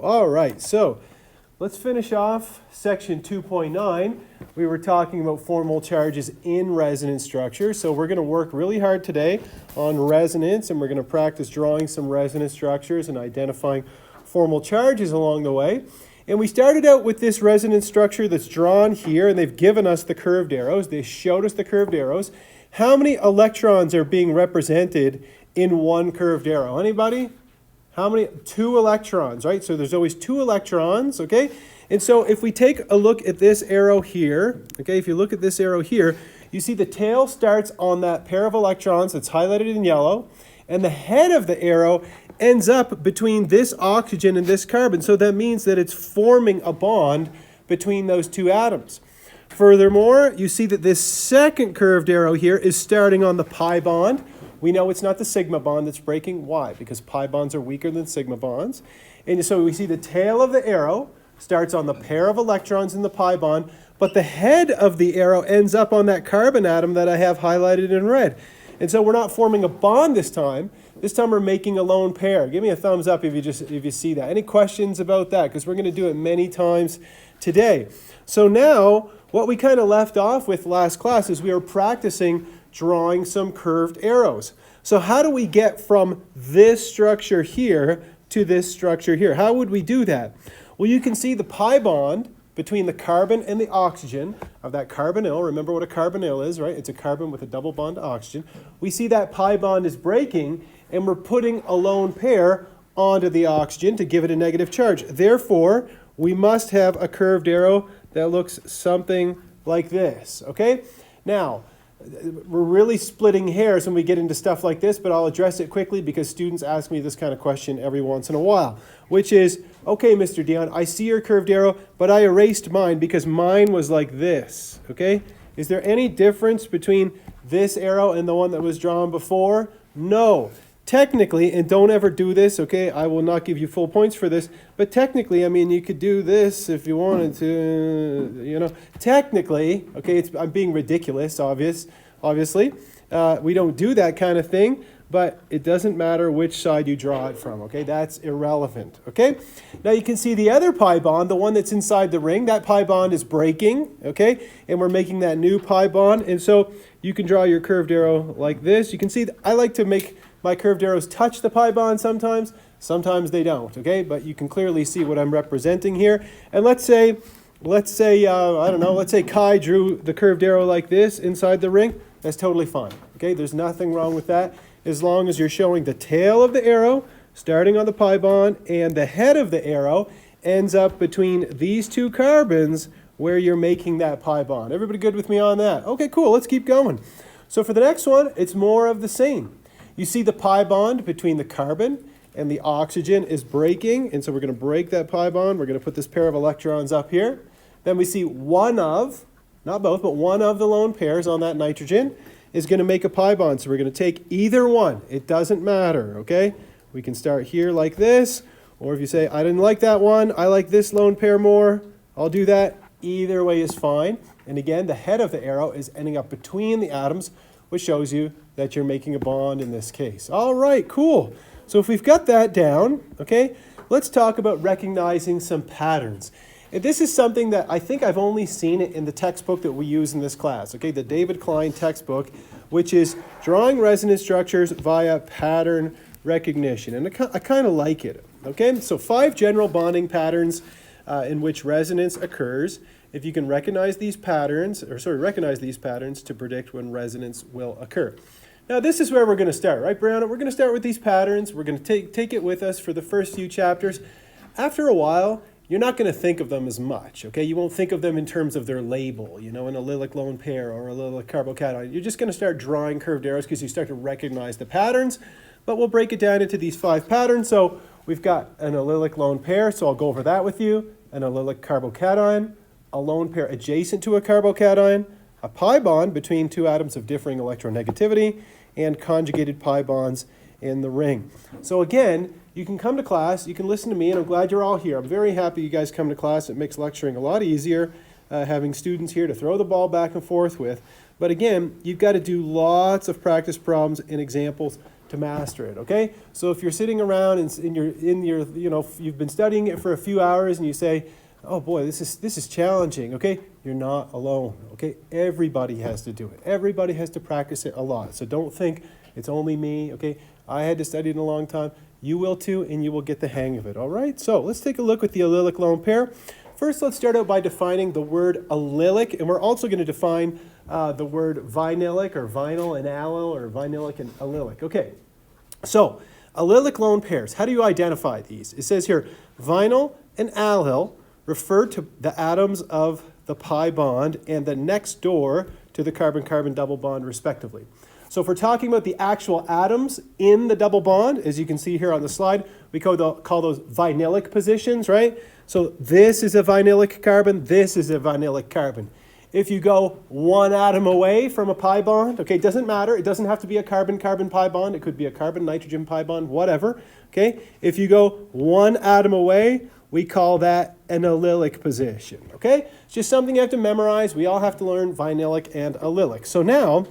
All right, so let's finish off section 2.9. We were talking about formal charges in resonance structure. So we're going to work really hard today on resonance, and we're going to practice drawing some resonance structures and identifying formal charges along the way. And we started out with this resonance structure that's drawn here, and they've given us the curved arrows. They showed us the curved arrows. How many electrons are being represented in one curved arrow? Anybody? How many? 2 electrons, right? So there's always 2 electrons, okay? And so if we take a look at this arrow here, okay, if you look at this arrow here, you see the tail starts on that pair of electrons that's highlighted in yellow, and the head of the arrow ends up between this oxygen and this carbon. So that means that it's forming a bond between those 2 atoms. Furthermore, you see that this second curved arrow here is starting on the pi bond. We know it's not the sigma bond that's breaking. Why? Because pi bonds are weaker than sigma bonds. And so we see the tail of the arrow starts on the pair of electrons in the pi bond, but the head of the arrow ends up on that carbon atom that I have highlighted in red. And so we're not forming a bond this time. This time we're making a lone pair. Give me a thumbs up if you see that. Any questions about that? Because we're going to do it many times today. So now what we kind of left off with last class is we were practicing drawing some curved arrows. So how do we get from this structure here to this structure here? How would we do that? Well, you can see the pi bond between the carbon and the oxygen of that carbonyl. Remember what a carbonyl is, right? It's a carbon with a double bond to oxygen. We see that pi bond is breaking, and we're putting a lone pair onto the oxygen to give it a negative charge. Therefore, we must have a curved arrow that looks something like this, okay? Now, we're really splitting hairs when we get into stuff like this, but I'll address it quickly because students ask me this kind of question every once in a while, which is, okay, Mr. Dion, I see your curved arrow, but I erased mine because mine was like this, okay? Is there any difference between this arrow and the one that was drawn before? No. Technically, and don't ever do this, okay? I will not give you full points for this, but technically, I mean, you could do this if you wanted to, you know. Technically, okay, I'm being ridiculous, obviously. We don't do that kind of thing, but it doesn't matter which side you draw it from, okay? That's irrelevant, okay? Now you can see the other pi bond, the one that's inside the ring, that pi bond is breaking, okay? And we're making that new pi bond, and so you can draw your curved arrow like this. You can see, I like to make my curved arrows touch the pi bond sometimes. Sometimes they don't, okay? But you can clearly see what I'm representing here. And let's say, I don't know, let's say Kai drew the curved arrow like this inside the ring. That's totally fine, okay? There's nothing wrong with that as long as you're showing the tail of the arrow starting on the pi bond and the head of the arrow ends up between these 2 carbons where you're making that pi bond. Everybody good with me on that? Okay, cool, let's keep going. So for the next one, it's more of the same. You see the pi bond between the carbon and the oxygen is breaking, and so we're going to break that pi bond. We're going to put this pair of electrons up here. Then we see one of, not both, but one of the lone pairs on that nitrogen is going to make a pi bond. So we're going to take either one. It doesn't matter, okay? We can start here like this, or if you say, I didn't like that one, I like this lone pair more, I'll do that. Either way is fine. And again, the head of the arrow is ending up between the atoms, which shows you that you're making a bond in this case. All right, cool. So if we've got that down, okay, let's talk about recognizing some patterns. And this is something that I think I've only seen it in the textbook that we use in this class, okay, the David Klein textbook, which is drawing resonance structures via pattern recognition. And I kind of like it, okay? So 5 general bonding patterns in which resonance occurs. If you can recognize these patterns to predict when resonance will occur. Now this is where we're going to start, right, Brianna? We're going to start with these patterns. We're going to take it with us for the first few chapters. After a while, you're not going to think of them as much, okay? You won't think of them in terms of their label, you know, an allylic lone pair or a allylic carbocation. You're just going to start drawing curved arrows because you start to recognize the patterns, but we'll break it down into these 5 patterns. So we've got an allylic lone pair, so I'll go over that with you, an allylic carbocation, a lone pair adjacent to a carbocation, a pi bond between 2 atoms of differing electronegativity, and conjugated pi bonds in the ring. So again, you can come to class, you can listen to me, and I'm glad you're all here. I'm very happy you guys come to class. It makes lecturing a lot easier, having students here to throw the ball back and forth with. But again, you've got to do lots of practice problems and examples to master it, okay? So if you're sitting around and you've been studying it for a few hours and you say, oh boy, this is challenging, okay? You're not alone, okay? Everybody has to do it. Everybody has to practice it a lot. So don't think it's only me, okay? I had to study it in a long time. You will too, and you will get the hang of it, all right? So let's take a look at the allylic lone pair. First, let's start out by defining the word allylic, and we're also going to define the word vinylic or vinyl and allyl or vinylic and allylic. Okay, so allylic lone pairs, how do you identify these? It says here, vinyl and allyl refer to the atoms of the pi bond and the next door to the carbon-carbon double bond respectively. So if we're talking about the actual atoms in the double bond, as you can see here on the slide, we call those vinylic positions, right? So this is a vinylic carbon, this is a vinylic carbon. If you go one atom away from a pi bond, okay, it doesn't matter. It doesn't have to be a carbon-carbon pi bond. It could be a carbon-nitrogen pi bond, whatever, okay? If you go one atom away, we call that an allylic position, okay? It's just something you have to memorize. We all have to learn vinylic and allylic. So now,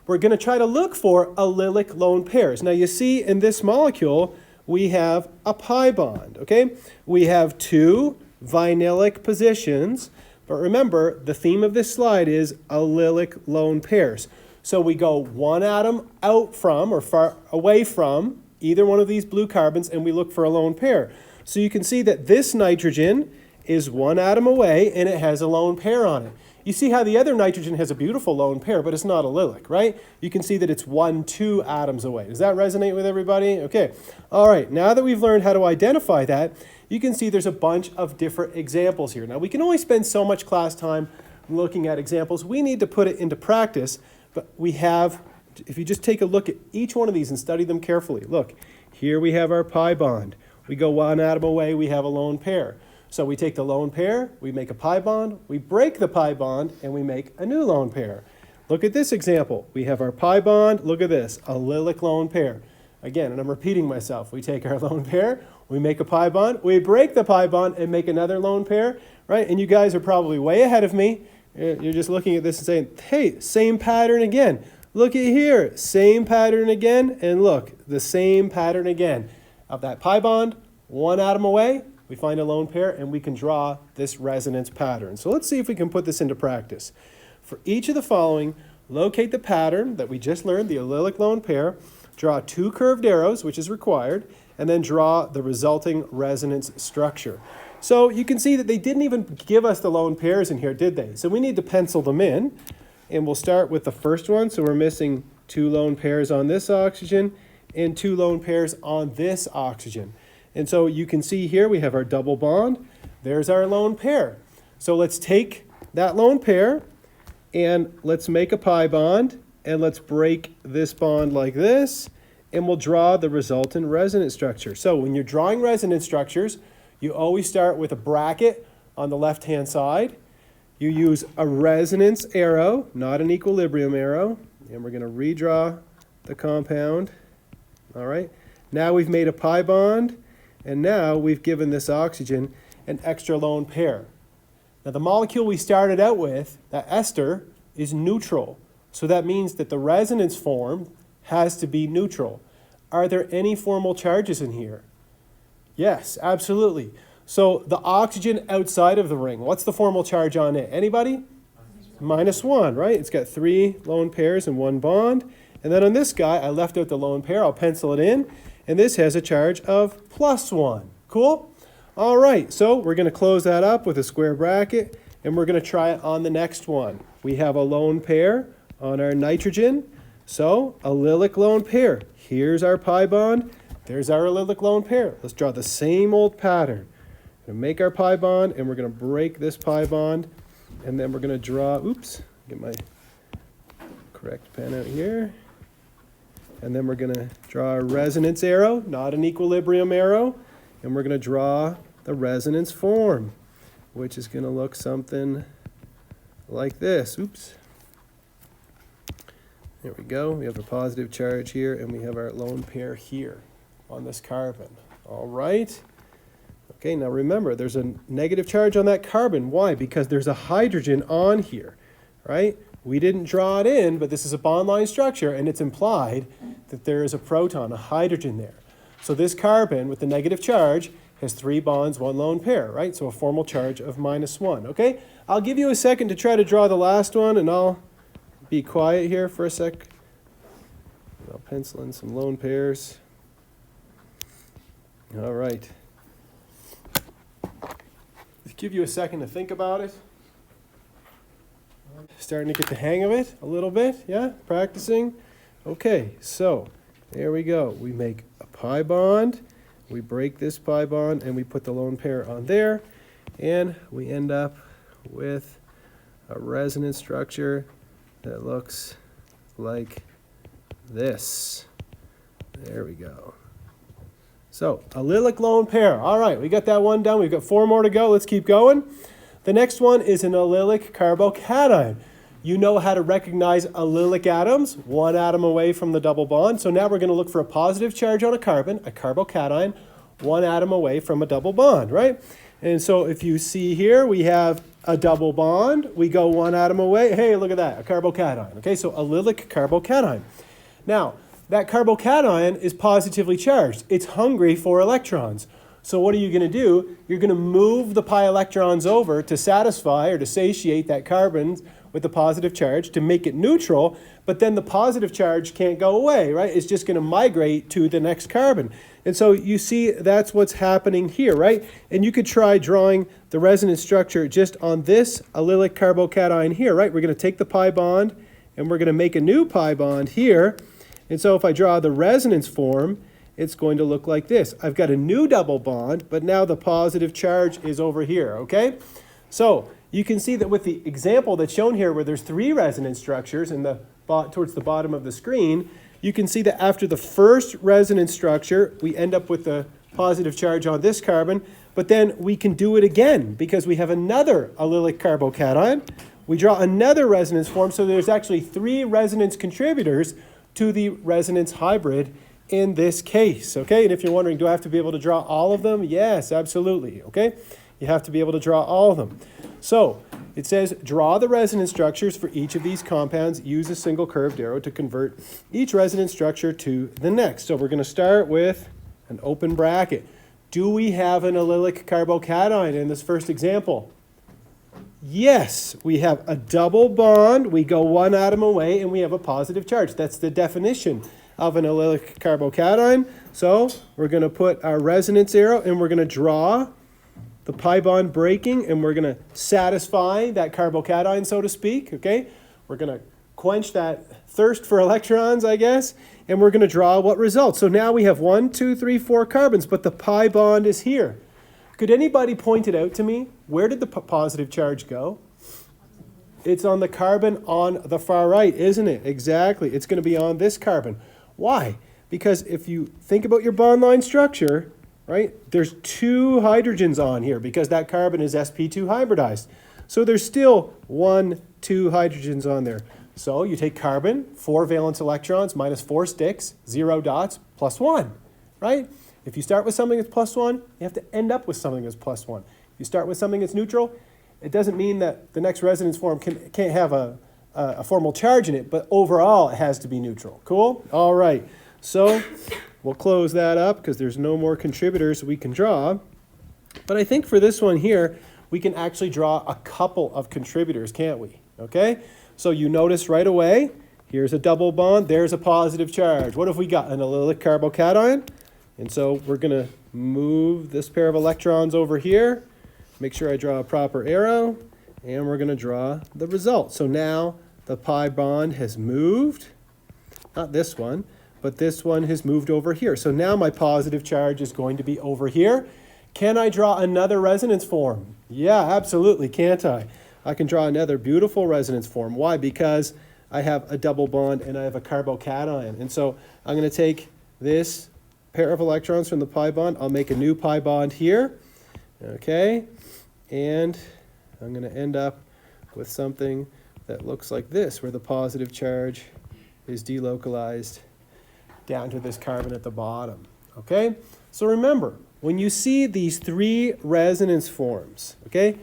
we're going to try to look for allylic lone pairs. Now you see in this molecule, we have a pi bond, okay? We have two vinylic positions, but remember, the theme of this slide is allylic lone pairs. So we go one atom out from or far away from either one of these blue carbons, and we look for a lone pair. So you can see that this nitrogen is one atom away, and it has a lone pair on it. You see how the other nitrogen has a beautiful lone pair, but it's not allylic, right? You can see that it's 2 atoms away. Does that resonate with everybody? Okay. All right. Now that we've learned how to identify that, you can see there's a bunch of different examples here. Now, we can only spend so much class time looking at examples. We need to put it into practice, but we have, if you just take a look at each one of these and study them carefully. Look, here we have our pi bond. We go one atom away, we have a lone pair. So we take the lone pair, we make a pi bond, we break the pi bond, and we make a new lone pair. Look at this example. We have our pi bond. Look at this, allylic lone pair. Again, and I'm repeating myself. We take our lone pair, we make a pi bond, we break the pi bond, and make another lone pair, right? And you guys are probably way ahead of me. You're just looking at this and saying, hey, same pattern again. Look at here, same pattern again, and look, the same pattern again. Of that pi bond, one atom away, we find a lone pair, and we can draw this resonance pattern. So let's see if we can put this into practice. For each of the following, locate the pattern that we just learned, the allylic lone pair, draw 2 curved arrows, which is required, and then draw the resulting resonance structure. So you can see that they didn't even give us the lone pairs in here, did they? So we need to pencil them in, and we'll start with the first one. So we're missing 2 lone pairs on this oxygen and 2 lone pairs on this oxygen. And so you can see here we have our double bond. There's our lone pair. So let's take that lone pair and let's make a pi bond and let's break this bond like this, and we'll draw the resultant resonance structure. So when you're drawing resonance structures, you always start with a bracket on the left-hand side. You use a resonance arrow, not an equilibrium arrow, and we're going to redraw the compound. All right. Now we've made a pi bond. And now we've given this oxygen an extra lone pair. Now the molecule we started out with, that ester, is neutral. So that means that the resonance form has to be neutral. Are there any formal charges in here? Yes, absolutely. So the oxygen outside of the ring, what's the formal charge on it? Anybody? -1, right? It's got 3 lone pairs and 1 bond. And then on this guy, I left out the lone pair. I'll pencil it in. And this has a charge of +1. Cool? All right, so we're going to close that up with a square bracket, and we're going to try it on the next one. We have a lone pair on our nitrogen, so allylic lone pair. Here's our pi bond. There's our allylic lone pair. Let's draw the same old pattern. We're going to make our pi bond, and we're going to break this pi bond, and then we're going to draw, get my correct pen out here. And then we're going to draw a resonance arrow, not an equilibrium arrow. And we're going to draw the resonance form, which is going to look something like this. There we go. We have a positive charge here, and we have our lone pair here on this carbon. All right. Okay, now remember, there's a negative charge on that carbon. Why? Because there's a hydrogen on here, right? We didn't draw it in, but this is a bond line structure, and it's implied that there is a proton, a hydrogen there. So this carbon with the negative charge has 3 bonds, 1 lone pair, right? So a formal charge of -1, okay? I'll give you a second to try to draw the last one, and I'll be quiet here for a sec. I'll pencil in some lone pairs. All right. Just give you a second to think about it. Starting to get the hang of it a little bit, yeah? Practicing. Okay, so there we go. We make a pi bond, we break this pi bond, and we put the lone pair on there, and we end up with a resonance structure that looks like this. There we go. So, allylic lone pair. All right, we got that one done. We've got 4 more to go. Let's keep going. The next one is an allylic carbocation. You know how to recognize allylic atoms, 1 atom away from the double bond. So now we're going to look for a positive charge on a carbon, a carbocation, 1 atom away from a double bond, right? And so if you see here, we have a double bond. We go 1 atom away. Hey, look at that, a carbocation. Okay, so allylic carbocation. Now, that carbocation is positively charged. It's hungry for electrons. So what are you going to do? You're going to move the pi electrons over to satisfy or to satiate that carbon with the positive charge to make it neutral, but then the positive charge can't go away, right? It's just going to migrate to the next carbon. And so you see that's what's happening here, right? And you could try drawing the resonance structure just on this allylic carbocation here, right? We're going to take the pi bond and we're going to make a new pi bond here. And so if I draw the resonance form, it's going to look like this. I've got a new double bond, but now the positive charge is over here, okay? So you can see that with the example that's shown here where there's 3 resonance structures towards the bottom of the screen, you can see that after the first resonance structure, we end up with the positive charge on this carbon, but then we can do it again because we have another allylic carbocation. We draw another resonance form, so there's actually 3 resonance contributors to the resonance hybrid in this case, okay? And if you're wondering, do I have to be able to draw all of them? Yes, absolutely, okay? You have to be able to draw all of them. So it says, draw the resonance structures for each of these compounds. Use a single curved arrow to convert each resonance structure to the next. So we're going to start with an open bracket. Do we have an allylic carbocation in this first example? Yes, we have a double bond. We go 1 atom away and we have a positive charge. That's the definition of an allylic carbocation. So we're going to put our resonance arrow and we're going to draw the pi bond breaking, and we're going to satisfy that carbocation, so to speak, okay? We're going to quench that thirst for electrons, I guess, and we're going to draw what results. So now we have 1, 2, 3, 4 carbons, but the pi bond is here. Could anybody point it out to me? Where did the positive charge go? It's on the carbon on the far right, isn't it? Exactly. It's going to be on this carbon. Why? Because if you think about your bond line structure, right, there's 2 hydrogens on here because that carbon is sp2 hybridized. So there's still 1, 2 hydrogens on there. So you take carbon, 4 valence electrons minus 4 sticks, 0 dots, plus 1, right? If you start with something that's plus 1, you have to end up with something that's plus 1. If you start with something that's neutral, it doesn't mean that the next resonance form can't have a formal charge in it, but overall it has to be neutral. Cool? All right. So we'll close that up because there's no more contributors we can draw. But I think for this one here, we can actually draw a couple of contributors, can't we? Okay? So you notice right away, here's a double bond, there's a positive charge. What have we got? An allylic carbocation. And so we're going to move this pair of electrons over here, make sure I draw a proper arrow, and we're going to draw the result. So now the pi bond has moved, not this one, but this one has moved over here. So now my positive charge is going to be over here. Can I draw another resonance form? Yeah, absolutely, can't I? I can draw another beautiful resonance form. Why? Because I have a double bond and I have a carbocation. And so I'm going to take this pair of electrons from the pi bond. I'll make a new pi bond here. Okay, and I'm going to end up with something that looks like this, where the positive charge is delocalized down to this carbon at the bottom. Okay, so remember, when you see these 3 resonance forms, okay,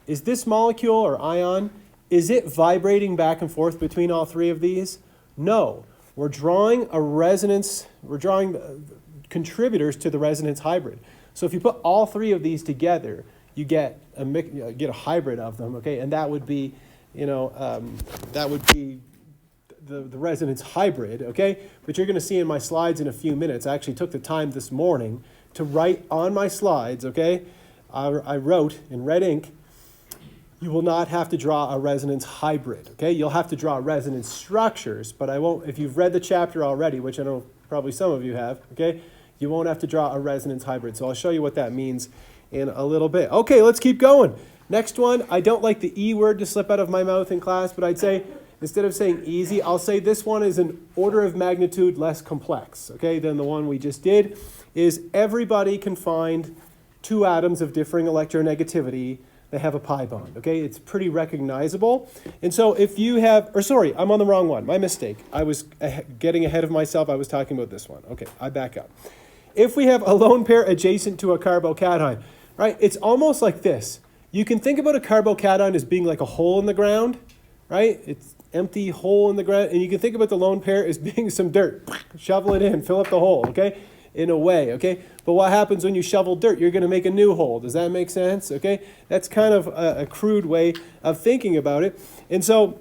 is this molecule or ion, Is it vibrating back and forth between all three of these? No. We're drawing a resonance, we're drawing contributors to the resonance hybrid. So if you put all three of these together, you get a hybrid of them, okay? And that would be, that would be the resonance hybrid, okay? But you're going to see in my slides in a few minutes, I actually took the time this morning to write on my slides, okay? I wrote in red ink, you will not have to draw a resonance hybrid, okay? You'll have to draw resonance structures, but I won't, if you've read the chapter already, which I know probably some of you have, okay? You won't have to draw a resonance hybrid. So I'll show you what that means in a little bit. Okay, let's keep going. Next one, I don't like the E word to slip out of my mouth in class, but I'd say, instead of saying easy, I'll say this one is an order of magnitude less complex, okay, than the one we just did, is everybody can find two atoms of differing electronegativity that have a pi bond, okay? It's pretty recognizable. And so if you have, or sorry, I'm on the wrong one, my mistake. I was getting ahead of myself, I was talking about this one. Okay, I back up. If we have a lone pair adjacent to a carbocation, right, it's almost like this. You can think about a carbocation as being like a hole in the ground, right? It's empty hole in the ground, and you can think about the lone pair as being some dirt. Shovel it in, fill up the hole, okay? In a way, okay? But what happens when you shovel dirt? You're going to make a new hole. Does that make sense? Okay? That's kind of a crude way of thinking about it. And so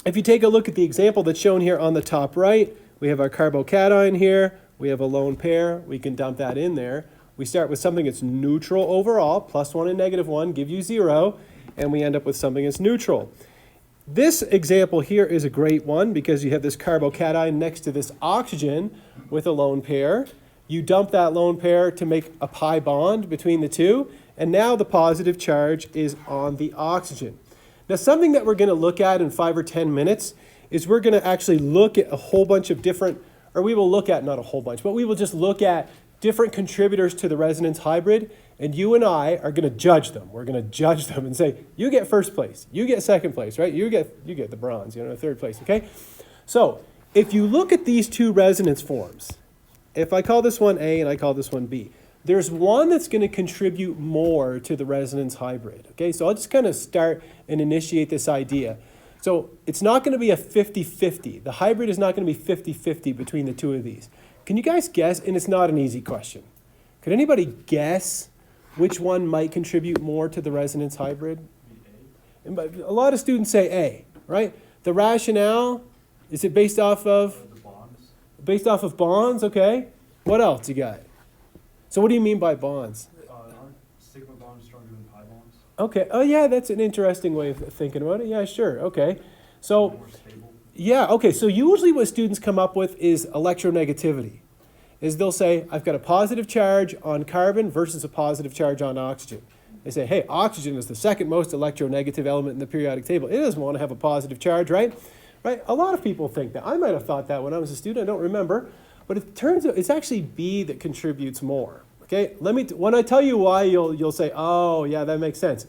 if you take a look at the example that's shown here on the top right, we have our carbocation here. We have a lone pair. We can dump that in there. We start with something that's neutral overall. +1 and -1 give you 0. And we end up with something that's neutral. This example here is a great one because you have this carbocation next to this oxygen with a lone pair. You dump that lone pair to make a pi bond between the two, and now the positive charge is on the oxygen. Now, something that we're going to look at in 5 or 10 minutes is we're going to actually look at a whole bunch of different, or we will look at, not a whole bunch, but we will just look at different contributors to the resonance hybrid, and you and I are going to judge them. We're going to judge them and say, you get first place, you get second place, right? You get the bronze, third place, okay? So if you look at these two resonance forms, if I call this one A and I call this one B, there's one that's going to contribute more to the resonance hybrid, okay? So I'll just kind of start and initiate this idea. So it's not going to be a 50-50. The hybrid is not going to be 50-50 between the two of these. Can you guys guess? And it's not an easy question. Could anybody guess which one might contribute more to the resonance hybrid? And a lot of students say A, right? The rationale, is it based off of? Based off of bonds, okay. What else you got? So what do you mean by bonds? Aren't sigma bonds stronger than pi bonds? Okay, oh yeah, that's an interesting way of thinking about it. Yeah, sure, okay. So, More stable. yeah, okay, so usually what students come up with is electronegativity. Is they'll say, I've got a positive charge on carbon versus a positive charge on oxygen. They say, hey, oxygen is the second most electronegative element in the periodic table. It doesn't want to have a positive charge, right? Right? A lot of people think that. I might have thought that when I was a student. I don't remember. But it turns out it's actually B that contributes more. Okay? When I tell you why, you'll say, oh, yeah, that makes sense.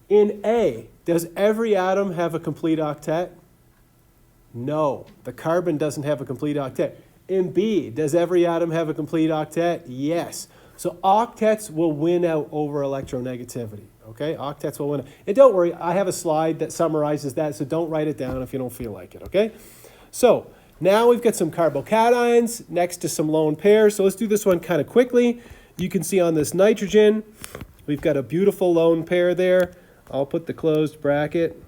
In A, does every atom have a complete octet? No. The carbon doesn't have a complete octet. In B, does every atom have a complete octet? Yes. So octets will win out over electronegativity. Okay, octets will win. And don't worry, I have a slide that summarizes that, so don't write it down if you don't feel like it, okay? So now we've got some carbocations next to some lone pairs. So let's do this one kind of quickly. You can see on this nitrogen, we've got a beautiful lone pair there. I'll put the closed bracket.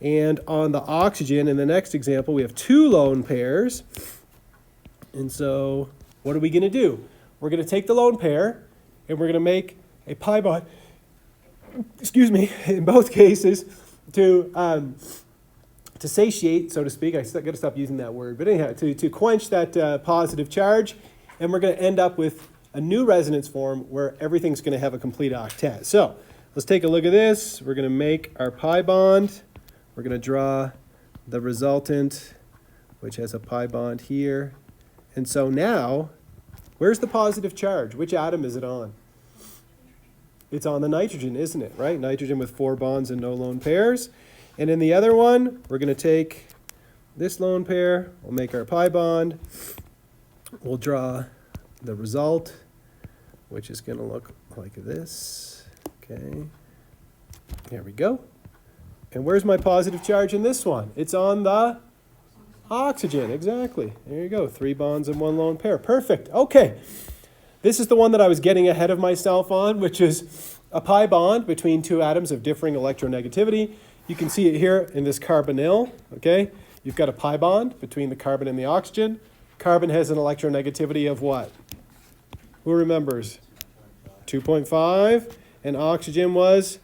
And on the oxygen, in the next example, we have two lone pairs. And so what are we going to do? We're going to take the lone pair, and we're going to make a pi bond, excuse me, in both cases, to satiate, so to speak. I got to stop using that word. But anyhow, to quench that positive charge, and we're going to end up with a new resonance form where everything's going to have a complete octet. So let's take a look at this. We're going to make our pi bond. We're going to draw the resultant, which has a pi bond here. And so now, where's the positive charge? Which atom is it on? It's on the nitrogen, isn't it, right? Nitrogen with 4 bonds and no lone pairs. And in the other one, we're going to take this lone pair. We'll make our pi bond. We'll draw the result, which is going to look like this. Okay. There we go. And where's my positive charge in this one? It's on the oxygen, exactly. There you go, 3 bonds and 1 lone pair. Perfect, okay. This is the one that I was getting ahead of myself on, which is a pi bond between 2 atoms of differing electronegativity. You can see it here in this carbonyl, okay? You've got a pi bond between the carbon and the oxygen. Carbon has an electronegativity of what? Who remembers? 2.5, and oxygen was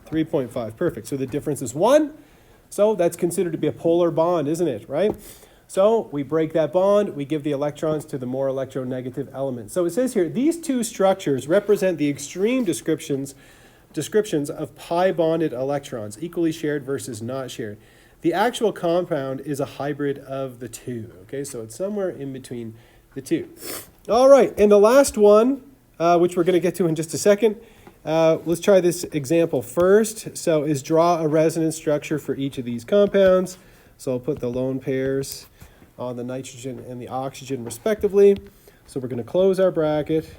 3.5. Perfect. So the difference is 1. So that's considered to be a polar bond, isn't it, right? So we break that bond, we give the electrons to the more electronegative element. So it says here, these 2 structures represent the extreme descriptions of pi bonded electrons, equally shared versus not shared. The actual compound is a hybrid of the 2, okay? So it's somewhere in between the 2. All right, and the last one, which we're going to get to in just a second, let's try this example first. So is draw a resonance structure for each of these compounds. So I'll put the lone pairs on the nitrogen and the oxygen respectively. So we're going to close our bracket,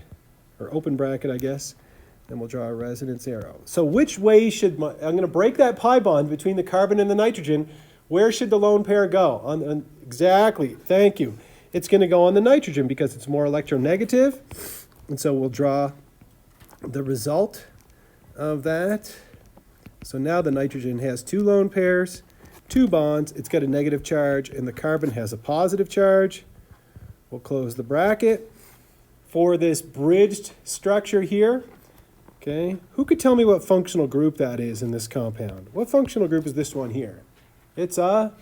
or open bracket, I guess, and we'll draw a resonance arrow. So which way should I'm going to break that pi bond between the carbon and the nitrogen. Where should the lone pair go? Exactly, thank you. It's going to go on the nitrogen because it's more electronegative. And so we'll draw the result of that. So now the nitrogen has 2 lone pairs, 2 bonds. It's got a negative charge, and the carbon has a positive charge. We'll close the bracket. For this bridged structure here, okay, who could tell me what functional group that is in this compound? What functional group is this one here? It's a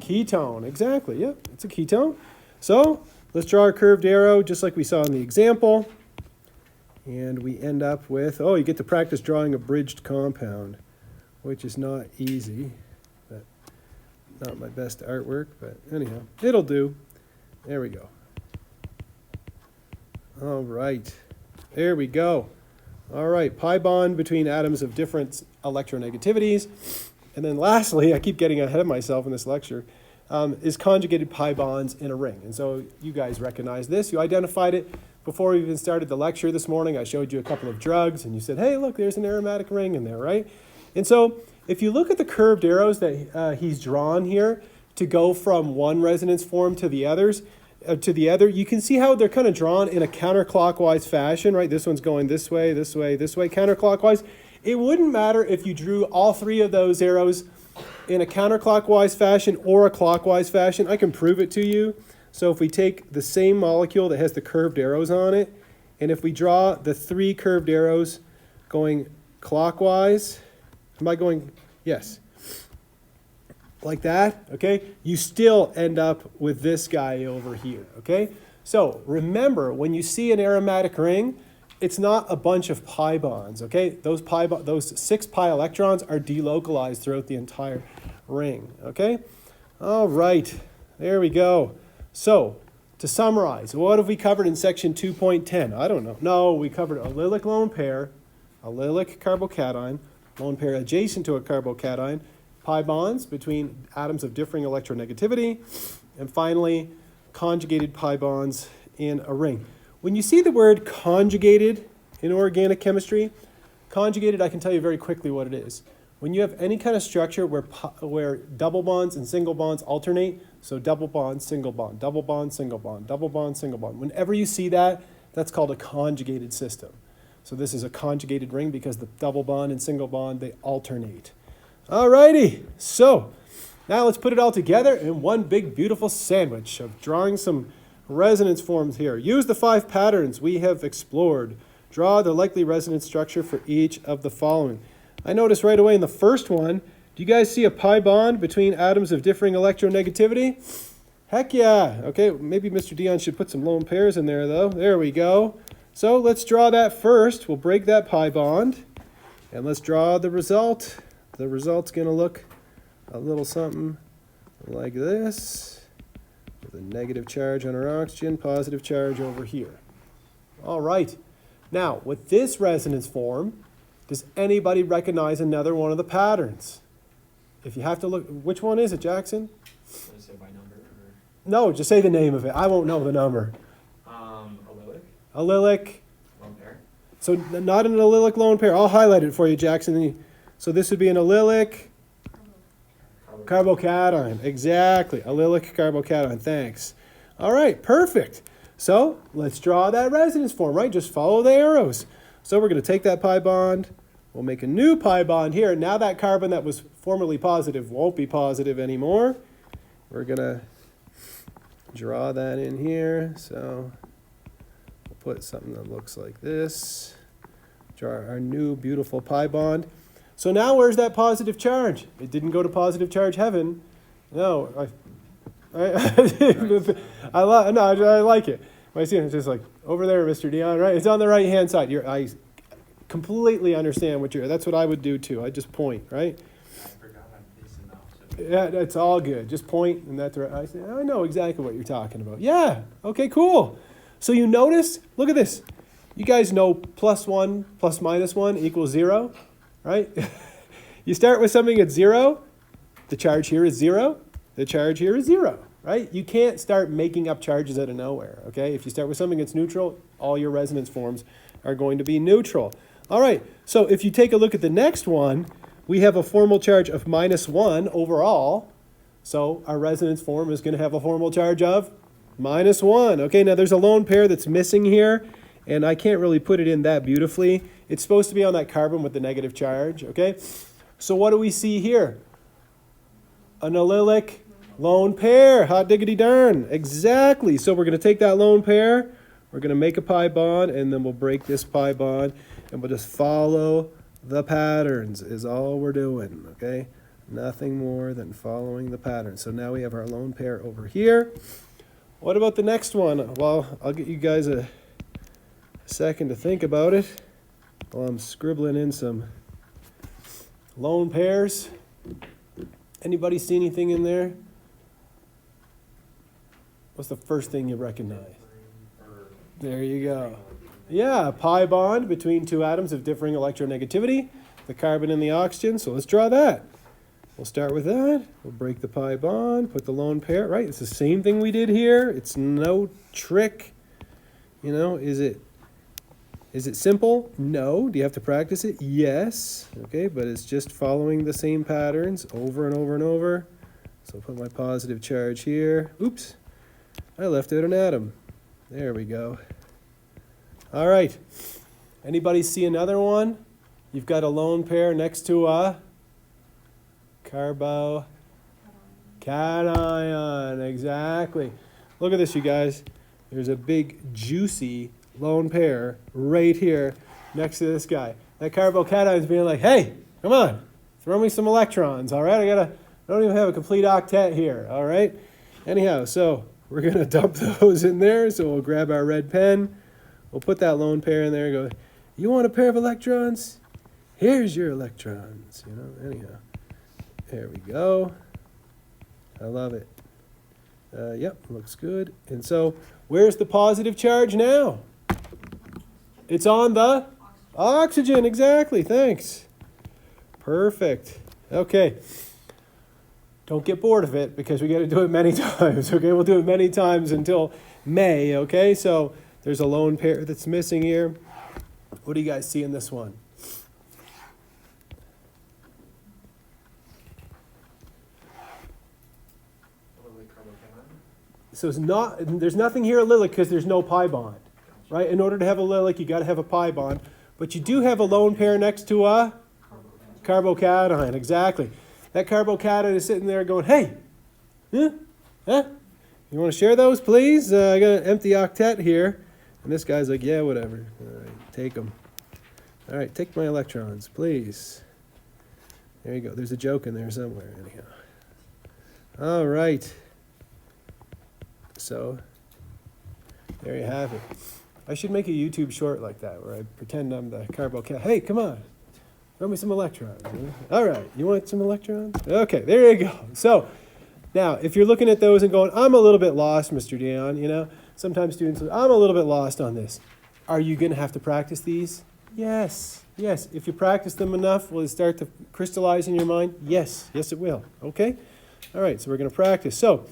ketone. Exactly, yep, it's a ketone. So let's draw a curved arrow just like we saw in the example. And we end up with, oh, you get to practice drawing a bridged compound, which is not easy. But not my best artwork, but anyhow, it'll do. There we go. All right, there we go. All right, pi bond between atoms of different electronegativities. And then lastly, I keep getting ahead of myself in this lecture, is conjugated pi bonds in a ring. And so you guys recognize this. You identified it before we even started the lecture this morning. I showed you a couple of drugs, and you said, hey, look, there's an aromatic ring in there, right? And so if you look at the curved arrows that he's drawn here to go from one resonance form to the others, you can see how they're kind of drawn in a counterclockwise fashion, right? This one's going this way, this way, this way, counterclockwise. It wouldn't matter if you drew all 3 of those arrows in a counterclockwise fashion or a clockwise fashion. I can prove it to you. So if we take the same molecule that has the curved arrows on it, and if we draw the 3 curved arrows going clockwise, am I going, yes, like that, okay? You still end up with this guy over here, okay? So remember, when you see an aromatic ring, it's not a bunch of pi bonds, okay? Those 6 pi electrons are delocalized throughout the entire ring, okay? All right, there we go. So, to summarize, what have we covered in section 2.10? I don't know. No, we covered allylic lone pair, allylic carbocation, lone pair adjacent to a carbocation, pi bonds between atoms of differing electronegativity, and finally, conjugated pi bonds in a ring. When you see the word conjugated in organic chemistry, conjugated, I can tell you very quickly what it is. When you have any kind of structure where double bonds and single bonds alternate, so double bond, single bond, double bond, single bond, double bond, single bond. Whenever you see that, that's called a conjugated system. So this is a conjugated ring because the double bond and single bond, they alternate. All righty, so now let's put it all together in one big beautiful sandwich of drawing some resonance forms here. Use the 5 patterns we have explored. Draw the likely resonance structure for each of the following. I noticed right away in the first one, do you guys see a pi bond between atoms of differing electronegativity? Heck yeah. Okay, maybe Mr. Dion should put some lone pairs in there though. There we go. So let's draw that first. We'll break that pi bond. And let's draw the result. The result's going to look a little something like this. With a negative charge on our oxygen, positive charge over here. All right. Now, with this resonance form, does anybody recognize another one of the patterns? If you have to look, which one is it, Jackson? Want to say by number? Or? No, just say the name of it. I won't know the number. Allylic. Allylic. Lone pair. So not an allylic lone pair. I'll highlight it for you, Jackson. So this would be an allylic Carbocation, exactly. Allylic carbocation, thanks. All right, perfect. So let's draw that resonance form, right? Just follow the arrows. So we're going to take that pi bond. We'll make a new pi bond here. Now that carbon that was formerly positive won't be positive anymore. We're going to draw that in here. So we'll put something that looks like this. Draw our new beautiful pi bond. So now where's that positive charge? It didn't go to positive charge heaven. No, I like it. I see it's just like over there, Mr. Dion, right? It's on the right hand side. I completely understand that's what I would do too. I just point, right? I forgot I'm facing the opposite. Yeah, that's all good. Just point in that direction. I say, I know exactly what you're talking about. Yeah, okay, cool. So you notice, look at this. You guys know +1 plus -1 equals 0, right? You start with something at 0, the charge here is 0, the charge here is 0. Right? You can't start making up charges out of nowhere, okay? If you start with something that's neutral, all your resonance forms are going to be neutral. All right, so if you take a look at the next one, we have a formal charge of -1 overall. So our resonance form is going to have a formal charge of -1. Okay, now there's a lone pair that's missing here, and I can't really put it in that beautifully. It's supposed to be on that carbon with the negative charge, okay? So what do we see here? An allylic lone pair, hot diggity darn, exactly. So we're going to take that lone pair, we're going to make a pi bond, and then we'll break this pi bond, and we'll just follow the patterns is all we're doing, okay? Nothing more than following the pattern. So now we have our lone pair over here. What about the next one? Well, I'll get you guys a second to think about it while I'm scribbling in some lone pairs. Anybody see anything in there? What's the first thing you recognize? There you go. Yeah, pi bond between two atoms of differing electronegativity, the carbon and the oxygen. So let's draw that. We'll start with that. We'll break the pi bond, put the lone pair, right? It's the same thing we did here. It's no trick. You know, is it simple? No. Do you have to practice it? Yes. Okay, but it's just following the same patterns over and over and over. So I'll put my positive charge here. Oops. I left out an atom. There we go. All right. Anybody see another one? You've got a lone pair next to a carbocation. Exactly. Look at this, you guys. There's a big, juicy lone pair right here next to this guy. That carbocation is being like, hey, come on, throw me some electrons, all right? I don't even have a complete octet here, all right? Anyhow, so we're going to dump those in there. So we'll grab our red pen. We'll put that lone pair in there and go, you want a pair of electrons? Here's your electrons. You know, anyhow. There we go. I love it. Yep, looks good. And so where's the positive charge now? It's on the oxygen. Exactly. Thanks. Perfect. Okay. Don't get bored of it because we got to do it many times, okay? We'll do it many times until May, okay? So there's a lone pair that's missing here. What do you guys see in this one? So there's nothing here allylic because there's no pi bond, right? In order to have allylic, you got to have a pi bond. But you do have a lone pair next to a carbocation, exactly. That carbocation is sitting there going, hey, huh? You want to share those, please? I got an empty octet here. And this guy's like, yeah, whatever. All right, take them. All right, take my electrons, please. There you go. There's a joke in there somewhere, anyhow. All right. So, there you have it. I should make a YouTube short like that where I pretend I'm the carbocation. Hey, come on. Throw me some electrons. All right, you want some electrons? Okay, there you go. So, now, if you're looking at those and going, I'm a little bit lost, Mr. Dion, you know, sometimes students say, I'm a little bit lost on this. Are you going to have to practice these? Yes. Yes. If you practice them enough, will it start to crystallize in your mind? Yes. Yes, it will. Okay? All right, so we're going to practice. So,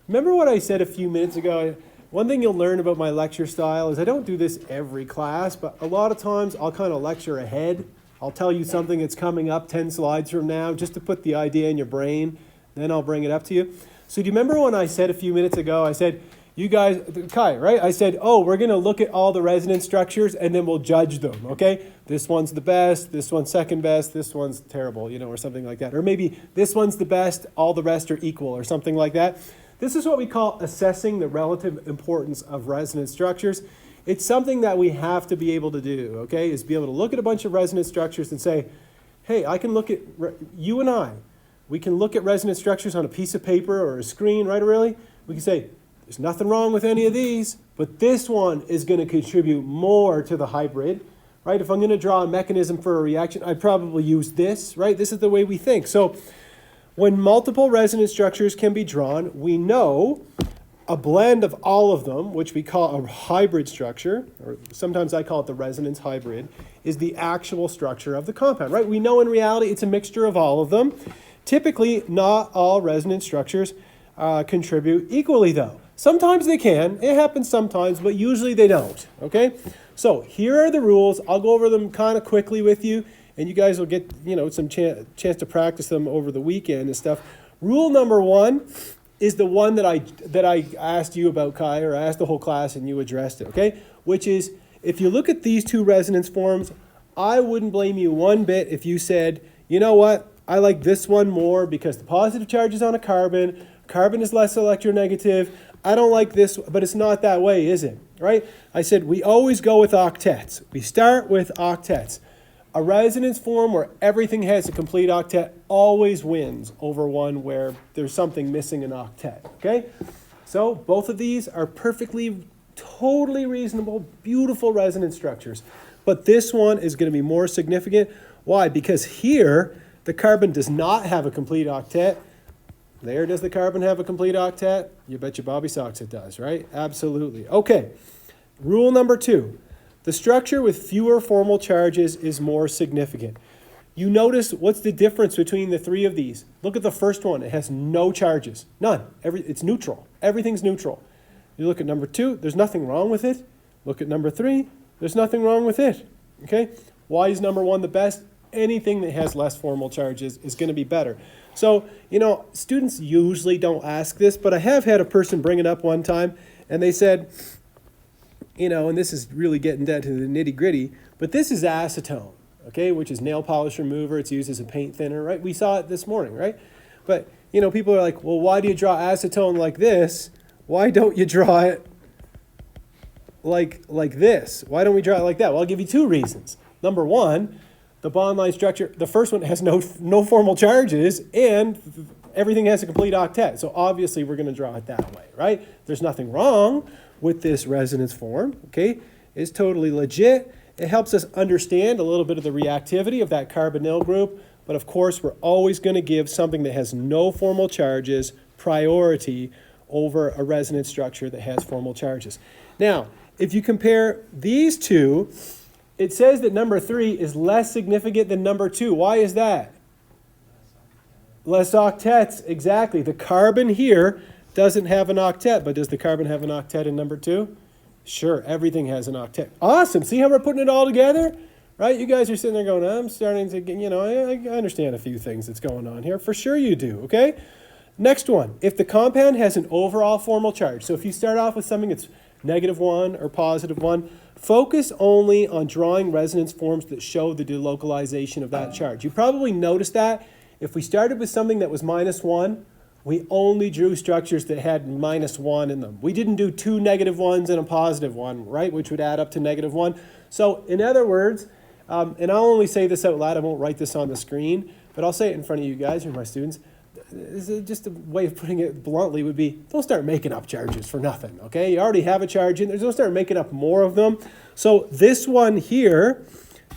remember what I said a few minutes ago? One thing you'll learn about my lecture style is I don't do this every class, but a lot of times I'll kind of lecture ahead. I'll tell you something that's coming up 10 slides from now just to put the idea in your brain. Then I'll bring it up to you. So do you remember when I said a few minutes ago, I said, you guys, Kai, right? I said, oh, we're going to look at all the resonance structures and then we'll judge them, okay? This one's the best, this one's second best, this one's terrible, you know, or something like that. Or maybe this one's the best, all the rest are equal or something like that. This is what we call assessing the relative importance of resonance structures. It's something that we have to be able to do, okay? Is be able to look at a bunch of resonance structures and say, hey, I can look at, you and I, we can look at resonance structures on a piece of paper or a screen, right, Aurelie? We can say, there's nothing wrong with any of these, but this one is going to contribute more to the hybrid, right? If I'm going to draw a mechanism for a reaction, I'd probably use this, right? This is the way we think. So when multiple resonance structures can be drawn, we know a blend of all of them, which we call a hybrid structure, or sometimes I call it the resonance hybrid, is the actual structure of the compound, right? We know in reality it's a mixture of all of them. Typically, not all resonance structures contribute equally, though. Sometimes they can. It happens sometimes, but usually they don't, okay? So here are the rules. I'll go over them kind of quickly with you, and you guys will get, you know, some chance to practice them over the weekend and stuff. Rule number 1 is the one that I asked you about, Kai, or I asked the whole class and you addressed it, okay? Which is, if you look at these two resonance forms, I wouldn't blame you one bit if you said, you know what, I like this one more because the positive charge is on a carbon, carbon is less electronegative, I don't like this, but it's not that way, is it? Right? I said we always go with octets. We start with octets. A resonance form where everything has a complete octet always wins over one where there's something missing an octet, okay? So both of these are perfectly, totally reasonable, beautiful resonance structures. But this one is going to be more significant. Why? Because here, the carbon does not have a complete octet. There, does the carbon have a complete octet? You bet your Bobby socks it does, right? Absolutely. Okay, rule number 2. The structure with fewer formal charges is more significant. You notice what's the difference between the 3 of these? Look at the first one. It has no charges. None. It's neutral. Everything's neutral. You look at number 2, there's nothing wrong with it. Look at number 3, there's nothing wrong with it. Okay? Why is number 1 the best? Anything that has less formal charges is going to be better. So, you know, students usually don't ask this, but I have had a person bring it up one time, and they said, you know, and this is really getting down to the nitty gritty, but this is acetone, okay, which is nail polish remover. It's used as a paint thinner, right? We saw it this morning, right? But, you know, people are like, well, why do you draw acetone like this? Why don't you draw it like this? Why don't we draw it like that? Well, I'll give you 2 reasons. Number 1, the bond line structure, the first one has no formal charges, and everything has a complete octet. So obviously we're going to draw it that way, right? There's nothing wrong with this resonance form, okay? It's totally legit. It helps us understand a little bit of the reactivity of that carbonyl group, but of course we're always going to give something that has no formal charges priority over a resonance structure that has formal charges. Now, if you compare these two, it says that number 3 is less significant than number 2. Why is that? Less octets, exactly. The carbon here doesn't have an octet, but does the carbon have an octet in number 2? Sure, everything has an octet. Awesome. See how we're putting it all together? Right? You guys are sitting there going, I'm starting to, you know, I understand a few things that's going on here. For sure you do, okay? Next one. If the compound has an overall formal charge, so if you start off with something that's -1 or +1, focus only on drawing resonance forms that show the delocalization of that charge. You probably noticed that if we started with something that was -1, we only drew structures that had -1 in them. We didn't do 2 -1s and a +1, right, which would add up to -1. So in other words, and I'll only say this out loud, I won't write this on the screen, but I'll say it in front of you guys, you're my students. This is just a way of putting it bluntly would be, don't start making up charges for nothing, okay? You already have a charge in there, don't start making up more of them. So this one here,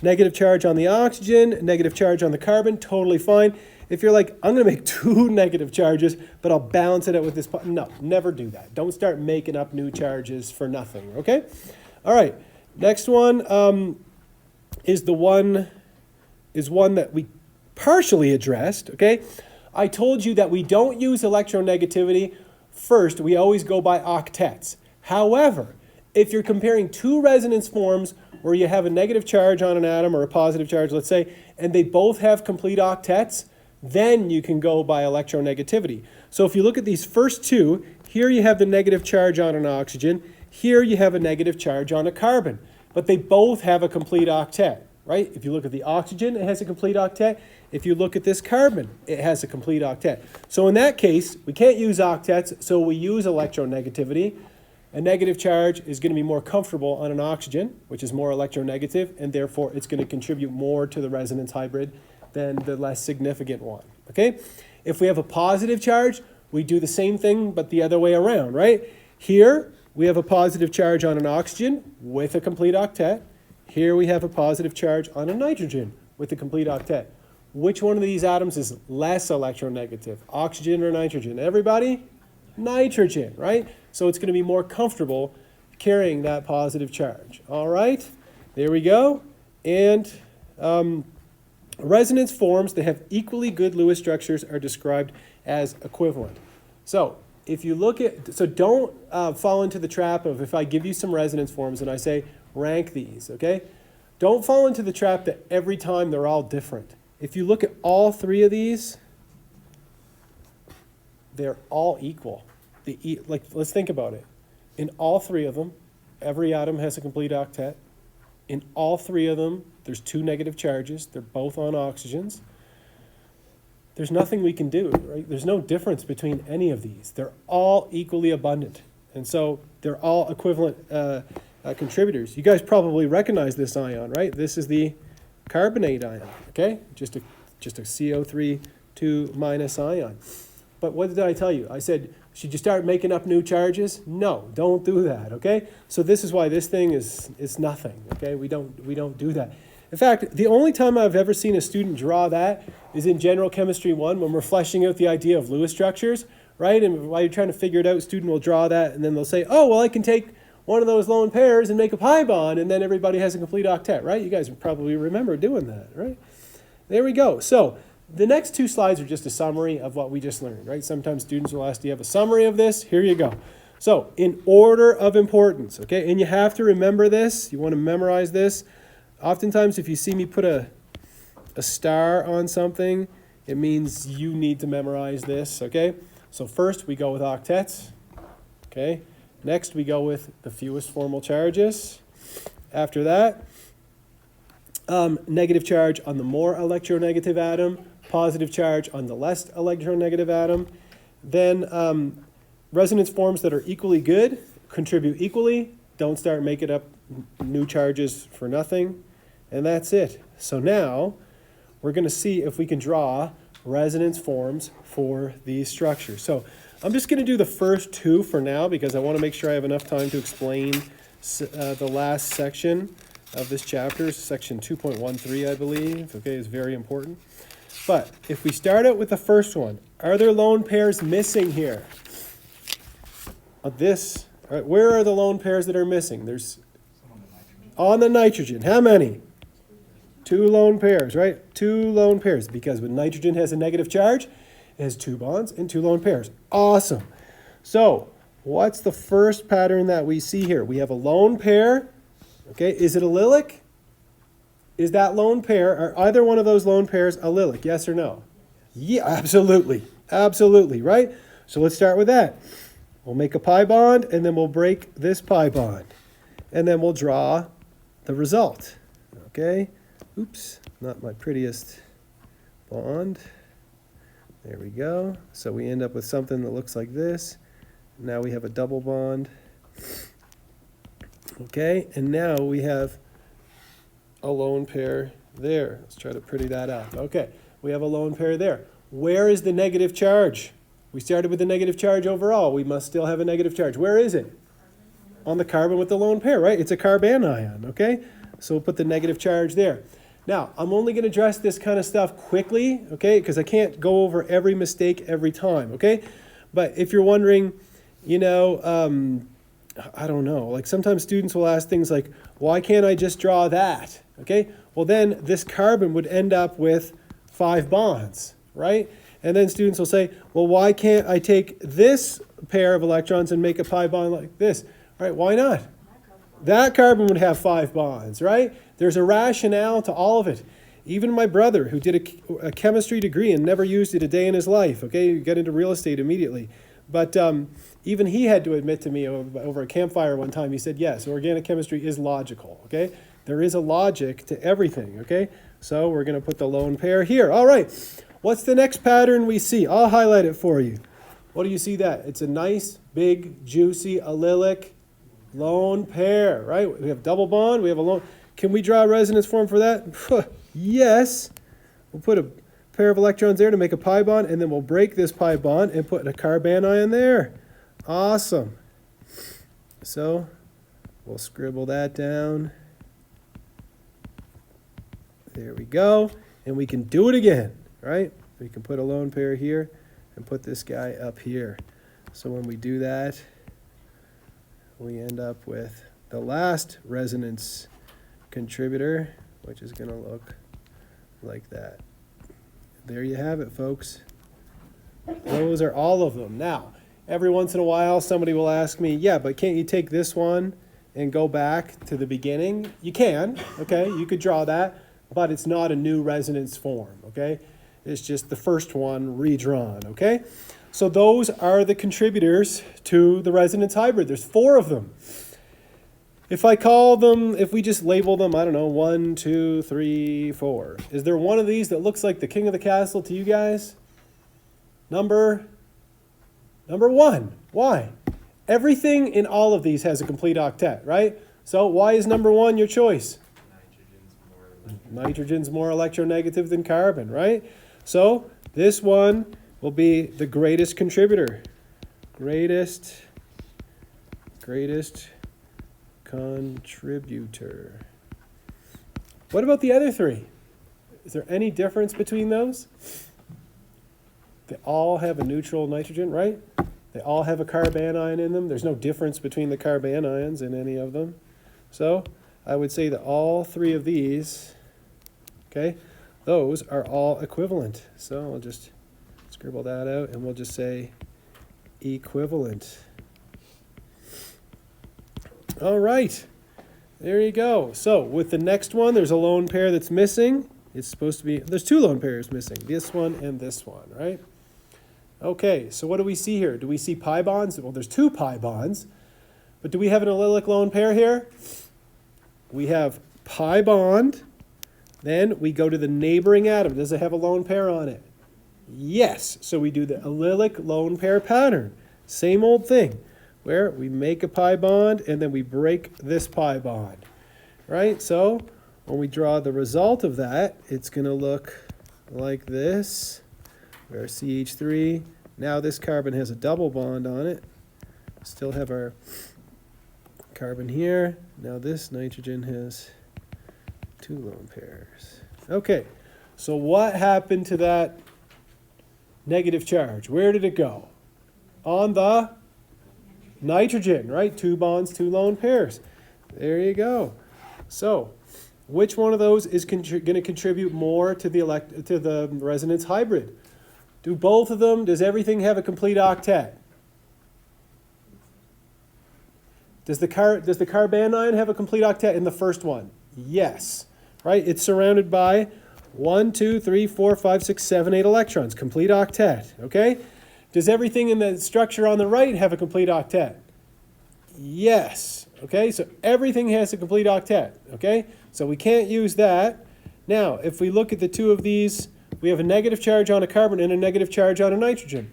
negative charge on the oxygen, negative charge on the carbon, totally fine. If you're like, I'm going to make 2 negative charges, but I'll balance it out with this, no, never do that. Don't start making up new charges for nothing, okay? All right, next one is one that we partially addressed, okay? I told you that we don't use electronegativity first. We always go by octets. However, if you're comparing 2 resonance forms where you have a negative charge on an atom or a positive charge, let's say, and they both have complete octets, Then you can go by electronegativity. So if you look at these first two, here you have the negative charge on an oxygen. Here you have a negative charge on a carbon. But they both have a complete octet, right? If you look at the oxygen, it has a complete octet. If you look at this carbon, it has a complete octet. So in that case, we can't use octets, so we use electronegativity. A negative charge is going to be more comfortable on an oxygen, which is more electronegative, and therefore it's going to contribute more to the resonance hybrid than the less significant one, okay? If we have a positive charge, we do the same thing, but the other way around, right? Here, we have a positive charge on an oxygen with a complete octet. Here we have a positive charge on a nitrogen with a complete octet. Which one of these atoms is less electronegative, oxygen or nitrogen? Everybody? Nitrogen, right? So it's going to be more comfortable carrying that positive charge. All right, there we go. And resonance forms that have equally good Lewis structures are described as equivalent. So if you look at, so don't fall into the trap of if I give you some resonance forms and I say rank these, okay? Don't fall into the trap that every time they're all different. If you look at all three of these, they're all equal. Let's think about it. In all three of them, every atom has a complete octet. In all three of them, there's two negative charges. They're both on oxygens. There's nothing we can do, right? There's no difference between any of these. They're all equally abundant. And so they're all equivalent contributors. You guys probably recognize this ion, right? This is the carbonate ion, okay? Just a CO3 2 minus ion. But what did I tell you? I said, should you start making up new charges? No, don't do that, okay? So this is why this thing is nothing, okay? We don't do that. In fact, the only time I've ever seen a student draw that is in General Chemistry 1 when we're fleshing out the idea of Lewis structures, right? And while you're trying to figure it out, student will draw that and then they'll say, oh, well, I can take one of those lone pairs and make a pi bond and then everybody has a complete octet, right? You guys probably remember doing that, right? There we go. So the next two slides are just a summary of what we just learned, right? Sometimes students will ask, do you have a summary of this? Here you go. So in order of importance, okay? And you have to remember this. You want to memorize this. Oftentimes, if you see me put a star on something, it means you need to memorize this, okay? So first, we go with octets, okay? Next, we go with the fewest formal charges. After that, negative charge on the more electronegative atom, positive charge on the less electronegative atom. Then resonance forms that are equally good contribute equally. Don't start making up new charges for nothing. And that's it. So now we're going to see if we can draw resonance forms for these structures. So I'm just going to do the first two for now because I want to make sure I have enough time to explain the last section of this chapter, section 2.13, I believe. Okay, it's very important. But if we start out with the first one, are there lone pairs missing here? All right, where are the lone pairs that are missing? There's on the nitrogen. How many? 2 lone pairs, right? 2 lone pairs, because when nitrogen has a negative charge, it has 2 bonds and 2 lone pairs. Awesome. So what's the first pattern that we see here? We have a lone pair. Okay, is it allylic? Is that lone pair, are either one of those lone pairs allylic? Yes or no? Yeah, absolutely. Absolutely, right? So let's start with that. We'll make a pi bond, and then we'll break this pi bond. And then we'll draw the result. Okay? Oops, not my prettiest bond. There we go. So we end up with something that looks like this. Now we have a double bond. Okay, and now we have a lone pair there. Let's try to pretty that up. Okay, we have a lone pair there. Where is the negative charge? We started with the negative charge overall. We must still have a negative charge. Where is it? On the carbon with the lone pair, right? It's a carbanion, okay? So we'll put the negative charge there. Now, I'm only going to address this kind of stuff quickly, okay? Because I can't go over every mistake every time, okay? But if you're wondering, you know, I don't know, like sometimes students will ask things like, why can't I just draw that? Okay, well then this carbon would end up with 5 bonds, right? And then students will say, well, why can't I take this pair of electrons and make a pi bond like this? All right, why not? That carbon would have 5 bonds, right? There's a rationale to all of it. Even my brother, who did a chemistry degree and never used it a day in his life, okay, he got into real estate immediately. But even he had to admit to me over a campfire one time, he said, yes, organic chemistry is logical, okay? There is a logic to everything, okay? So we're going to put the lone pair here. All right, what's the next pattern we see? I'll highlight it for you. What do you see that? It's a nice, big, juicy, allylic lone pair, right? We have double bond, we have a lone. Can we draw a resonance form for that? Yes. We'll put a pair of electrons there to make a pi bond, and then we'll break this pi bond and put a carbanion ion there. Awesome. So we'll scribble that down. There we go. And we can do it again, right? We can put a lone pair here and put this guy up here. So when we do that, we end up with the last resonance contributor, which is going to look like that. There you have it, folks. Those are all of them. Now, every once in a while, somebody will ask me, yeah, but can't you take this one and go back to the beginning? You can, okay? You could draw that, but it's not a new resonance form, okay? It's just the first one redrawn, okay? So those are the contributors to the resonance hybrid. There's 4 of them. If we just label them, I don't know, 1, 2, 3, 4. Is there one of these that looks like the king of the castle to you guys? Number 1. Why? Everything in all of these has a complete octet, right? So why is number 1 your choice? Nitrogen's more electronegative than carbon, right? So this one will be the greatest contributor. Greatest contributor. What about the other 3? Is there any difference between those? They all have a neutral nitrogen, right? They all have a carbanion in them. There's no difference between the carbanions in any of them. So I would say that all 3 of these, okay, those are all equivalent. So I'll just scribble that out and we'll just say equivalent. All right, there you go. So with the next one, there's a lone pair that's missing. It's supposed to be, there's 2 lone pairs missing, this one and this one, right? Okay, so what do we see here? Do we see pi bonds? Well, there's 2 pi bonds, but do we have an allylic lone pair here? We have pi bond, then we go to the neighboring atom. Does it have a lone pair on it? Yes, so we do the allylic lone pair pattern. Same old thing, where we make a pi bond and then we break this pi bond, right? So when we draw the result of that, it's going to look like this, where CH3, now this carbon has a double bond on it. Still have our carbon here. Now this nitrogen has 2 lone pairs. Okay, so what happened to that negative charge? Where did it go? On the nitrogen, right? 2 bonds, 2 lone pairs. There you go. So, which one of those is going to contribute more to the resonance hybrid? Do both of them? Does everything have a complete octet? Does the carbanion have a complete octet in the first one? Yes. Right? It's surrounded by 1, 2, 3, 4, 5, 6, 7, 8 electrons. Complete octet. Okay? Does everything in the structure on the right have a complete octet? Yes. Okay? So everything has a complete octet. Okay? So we can't use that. Now, if we look at the 2 of these, we have a negative charge on a carbon and a negative charge on a nitrogen.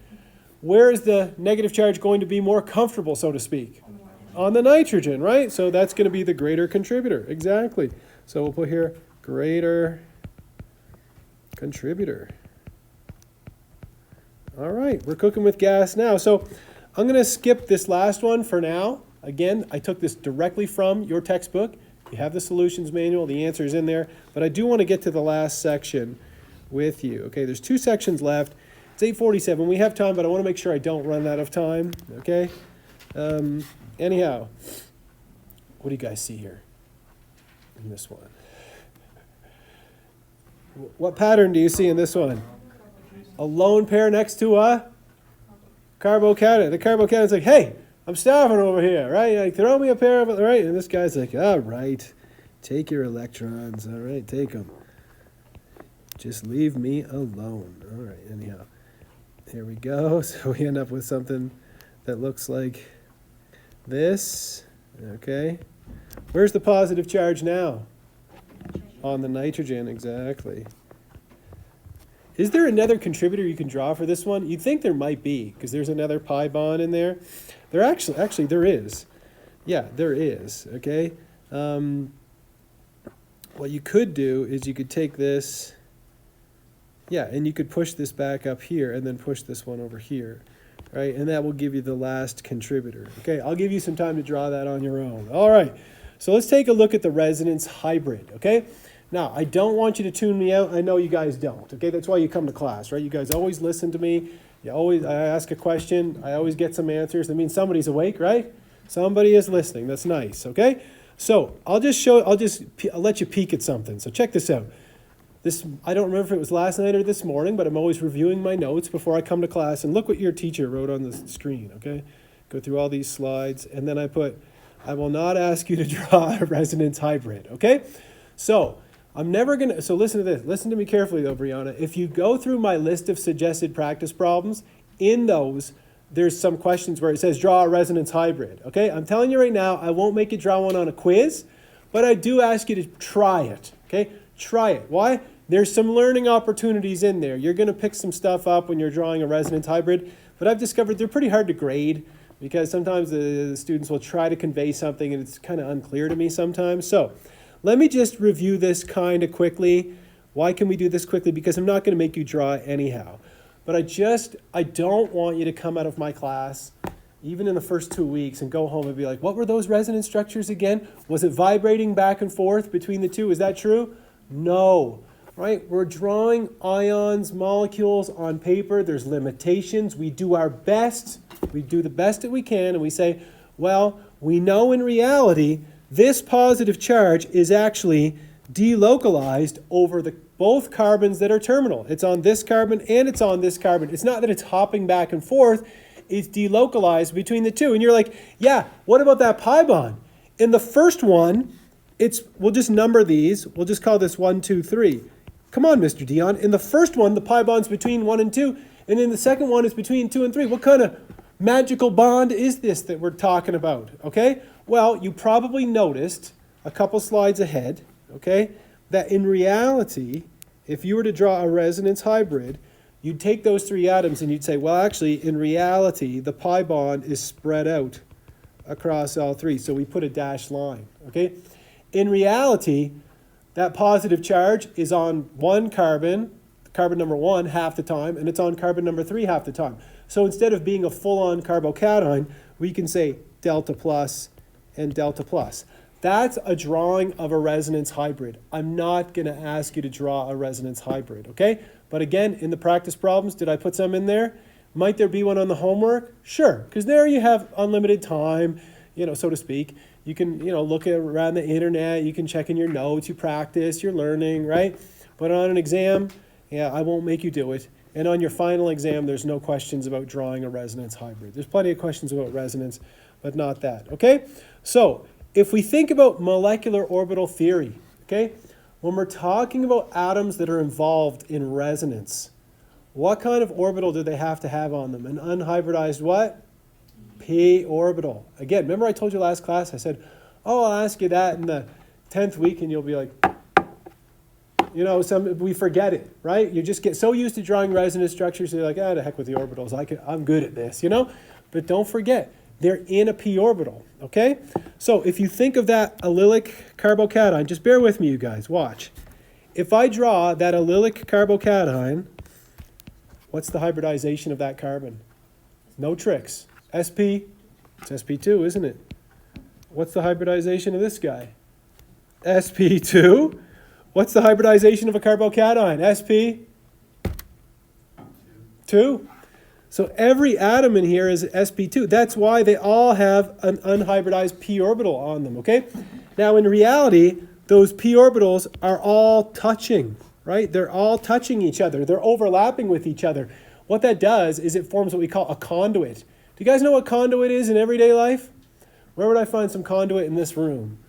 Where is the negative charge going to be more comfortable, so to speak? On the nitrogen, right? So that's going to be the greater contributor. Exactly. So we'll put here greater contributor. All right, we're cooking with gas now. So I'm going to skip this last one for now. Again, I took this directly from your textbook. You have the solutions manual. The answer is in there. But I do want to get to the last section with you. Okay, there's 2 sections left. It's 8:47. We have time, but I want to make sure I don't run out of time. Okay? Anyhow, what do you guys see here in this one? What pattern do you see in this one? A lone pair next to a carbocation. The carbocation's like, hey, I'm starving over here, right? Like, throw me a pair of it, right? And this guy's like, all right, take your electrons, all right, take them. Just leave me alone. All right, anyhow. Here we go. So we end up with something that looks like this. Okay. Where's the positive charge now? On the nitrogen, exactly. Is there another contributor you can draw for this one? You'd think there might be, because there's another pi bond in there. There actually there is. Yeah, there is. Okay. What you could do is you could take this, yeah, and you could push this back up here and then push this one over here, right? And that will give you the last contributor. Okay, I'll give you some time to draw that on your own. All right, so let's take a look at the resonance hybrid, okay? Now, I don't want you to tune me out. I know you guys don't, okay? That's why you come to class, right? You guys always listen to me. I ask a question. I always get some answers. That means somebody's awake, right? Somebody is listening. That's nice, okay? So I'll let you peek at something. So check this out. I don't remember if it was last night or this morning, but I'm always reviewing my notes before I come to class. And look what your teacher wrote on the screen, okay? Go through all these slides. And then I will not ask you to draw a resonance hybrid, okay? So listen to this. Listen to me carefully though, Brianna. If you go through my list of suggested practice problems, in those, there's some questions where it says draw a resonance hybrid, okay? I'm telling you right now, I won't make you draw one on a quiz, but I do ask you to try it, okay? Try it. Why? There's some learning opportunities in there. You're going to pick some stuff up when you're drawing a resonance hybrid, but I've discovered they're pretty hard to grade because sometimes the students will try to convey something and it's kind of unclear to me sometimes. So let me just review this kind of quickly. Why can we do this quickly? Because I'm not going to make you draw anyhow. But I don't want you to come out of my class, even in the first 2 weeks, and go home and be like, what were those resonance structures again? Was it vibrating back and forth between the two? Is that true? No, right? We're drawing ions, molecules on paper. There's limitations. We do our best. We do the best that we can, and we say, well, we know in reality this positive charge is actually delocalized over both carbons that are terminal. It's on this carbon and it's on this carbon. It's not that it's hopping back and forth. It's delocalized between the two. And you're like, yeah, what about that pi bond? In the first one, we'll just number these. We'll just call this 1, 2, 3. Come on, Mr. Dion. In the first one, the pi bond's between 1 and 2. And in the second one, it's between 2 and 3. What kind of magical bond is this that we're talking about? Okay? Well, you probably noticed a couple slides ahead, okay, that in reality, if you were to draw a resonance hybrid, you'd take those three atoms and you'd say, well, actually, in reality, the pi bond is spread out across all three. So we put a dashed line, okay? In reality, that positive charge is on one carbon, carbon number 1, half the time, and it's on carbon number 3 half the time. So instead of being a full-on carbocation, we can say delta plus and delta plus. That's a drawing of a resonance hybrid. I'm not going to ask you to draw a resonance hybrid, okay? But again, in the practice problems, did I put some in there? Might there be one on the homework? Sure, because there you have unlimited time, so to speak. You can, look around the internet, you can check in your notes, you practice, you're learning, right? But on an exam, yeah, I won't make you do it. And on your final exam, there's no questions about drawing a resonance hybrid. There's plenty of questions about resonance, but not that, okay? So if we think about molecular orbital theory, okay, when we're talking about atoms that are involved in resonance, what kind of orbital do they have to have on them? An unhybridized what? P orbital. Again, remember I told you last class, I said, oh, I'll ask you that in the 10th week, and you'll be like, we forget it, right? You just get so used to drawing resonance structures, you're like, the heck with the orbitals. I'm good at this, But don't forget, they're in a p orbital, okay? So if you think of that allylic carbocation, just bear with me, you guys, watch. If I draw that allylic carbocation, what's the hybridization of that carbon? No tricks. sp, it's sp2, isn't it? What's the hybridization of this guy? sp2. What's the hybridization of a carbocation? sp2. So every atom in here is sp2. That's why they all have an unhybridized p orbital on them, okay? Now in reality, those p orbitals are all touching, right? They're all touching each other. They're overlapping with each other. What that does is it forms what we call a conduit. Do you guys know what conduit is in everyday life? Where would I find some conduit in this room?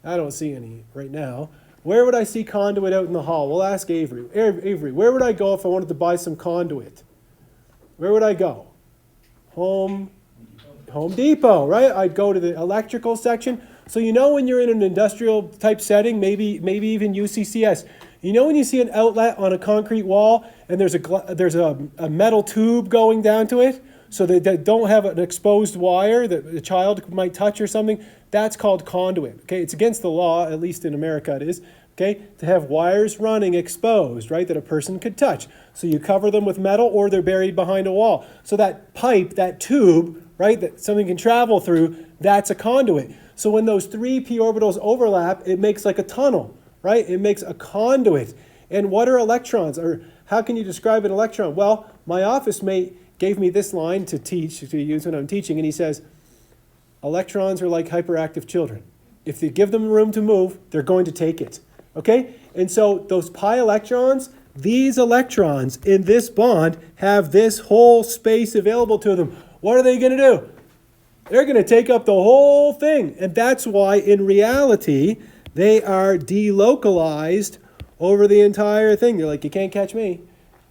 I don't see any right now. Where would I see conduit out in the hall? We'll ask Avery. Avery, where would I go if I wanted to buy some conduit? Where would I go? Home Depot, right? I'd go to the electrical section. So you know when you're in an industrial type setting, maybe even UCCS, you know when you see an outlet on a concrete wall and there's a metal tube going down to it, so they don't have an exposed wire that a child might touch or something, that's called conduit. Okay, it's against the law, at least in America it is, okay, to have wires running exposed, right, that a person could touch. So you cover them with metal or they're buried behind a wall. So that pipe, that tube, right, that something can travel through, that's a conduit. So when those three p orbitals overlap, it makes like a tunnel, right? It makes a conduit. And what are electrons? Or how can you describe an electron? Well, my office mate gave me this line to use when I'm teaching, and he says, electrons are like hyperactive children. If you give them room to move, they're going to take it, okay? And so those pi electrons, these electrons in this bond have this whole space available to them. What are they going to do? They're going to take up the whole thing. And that's why, in reality, they are delocalized over the entire thing. They're like, you can't catch me.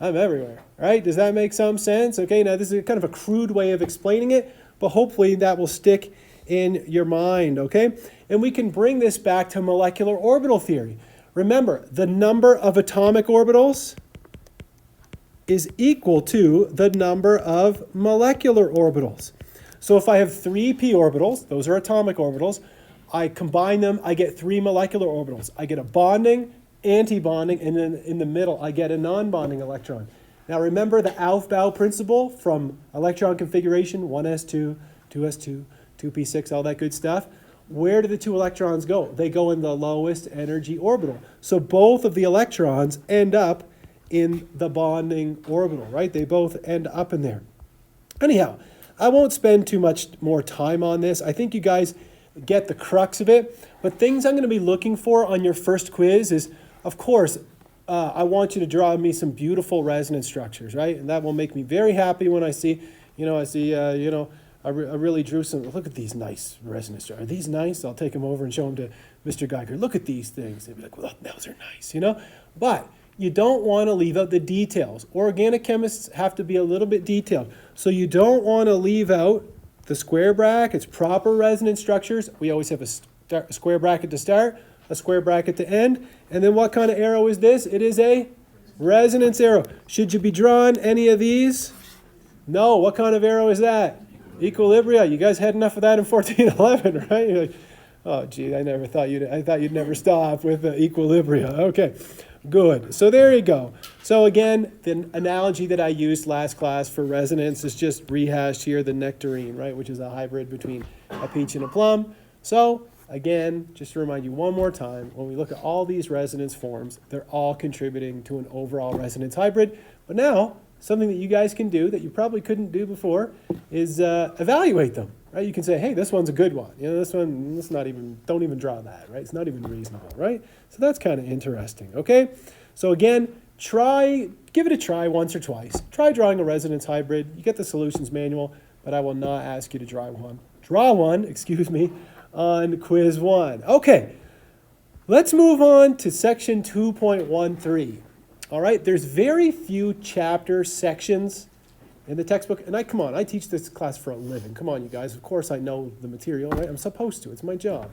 I'm everywhere, right? Does that make some sense? Okay, now this is kind of a crude way of explaining it, but hopefully that will stick in your mind, okay? And we can bring this back to molecular orbital theory. Remember, the number of atomic orbitals is equal to the number of molecular orbitals. So if I have three p orbitals, those are atomic orbitals, I combine them, I get three molecular orbitals. I get a bonding, anti-bonding, and then in the middle, I get a non-bonding electron. Now remember the Aufbau principle from electron configuration, 1s2, 2s2, 2p6, all that good stuff. Where do the two electrons go? They go in the lowest energy orbital. So both of the electrons end up in the bonding orbital, right? They both end up in there. Anyhow, I won't spend too much more time on this. I think you guys get the crux of it. But things I'm going to be looking for on your first quiz is, of course, I want you to draw me some beautiful resonance structures, right? And that will make me very happy when I see, I really drew some. Look at these nice resonance structures. Are these nice? I'll take them over and show them to Mr. Geiger. Look at these things. They'd be like, well, those are nice, But you don't want to leave out the details. Organic chemists have to be a little bit detailed. So you don't want to leave out the square brackets, proper resonance structures. We always have a square bracket to start, a square bracket to end. And then what kind of arrow is this? It is a resonance arrow. Should you be drawing any of these? No. What kind of arrow is that? Equilibria. You guys had enough of that in 1411, right? You're like, oh, gee, I thought you'd never stop with equilibria. Okay. Good. So there you go. So again, the analogy that I used last class for resonance is just rehashed here, the nectarine, right, which is a hybrid between a peach and a plum. So again, just to remind you one more time, when we look at all these resonance forms, they're all contributing to an overall resonance hybrid. But now, something that you guys can do that you probably couldn't do before is evaluate them. Right? You can say, hey, this one's a good one. This one, don't even draw that, right? It's not even reasonable, right? So that's kind of interesting, okay? So again, give it a try once or twice. Try drawing a resonance hybrid. You get the solutions manual, but I will not ask you to draw one on quiz 1. Okay, let's move on to section 2.13. All right, there's very few chapter sections in the textbook, and I teach this class for a living. Come on, you guys. Of course I know the material, right? I'm supposed to. It's my job.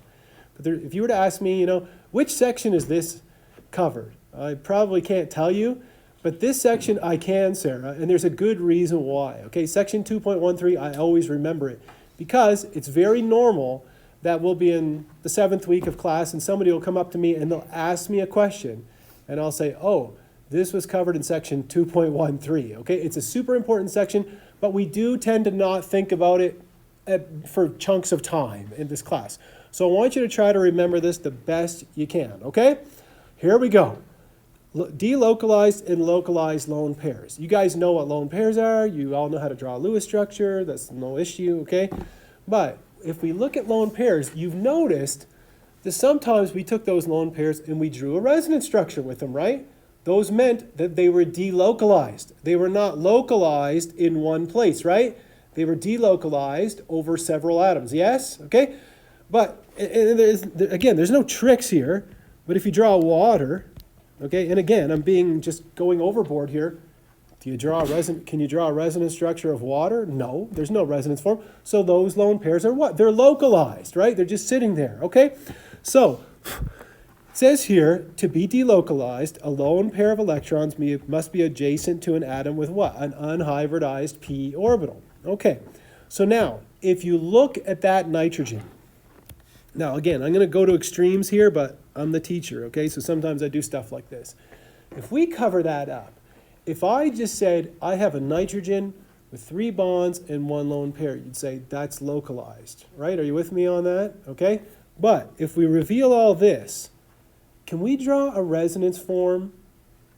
But if you were to ask me, which section is this covered? I probably can't tell you, but this section I can, Sarah, and there's a good reason why. Okay, section 2.13, I always remember it because it's very normal that we'll be in the 7th week of class and somebody will come up to me and they'll ask me a question, and I'll say, oh, this was covered in section 2.13, okay? It's a super important section, but we do tend to not think about it for chunks of time in this class. So I want you to try to remember this the best you can, okay? Here we go. Delocalized and localized lone pairs. You guys know what lone pairs are. You all know how to draw a Lewis structure. That's no issue, okay? But if we look at lone pairs, you've noticed that sometimes we took those lone pairs and we drew a resonance structure with them, right? Those meant that they were delocalized. They were not localized in one place, right? They were delocalized over several atoms, yes? Okay? But, and there's no tricks here. But if you draw water, okay, and again, I'm being just going overboard here. Can you draw a resonance structure of water? No, there's no resonance form. So those lone pairs are what? They're localized, right? They're just sitting there, okay? So it says here, to be delocalized, a lone pair of electrons must be adjacent to an atom with what? An unhybridized p orbital. Okay, so now, if you look at that nitrogen, now again, I'm going to go to extremes here, but I'm the teacher, okay? So sometimes I do stuff like this. If we cover that up, if I just said I have a nitrogen with 3 bonds and 1 lone pair, you'd say that's localized, right? Are you with me on that? Okay? But if we reveal all this, can we draw a resonance form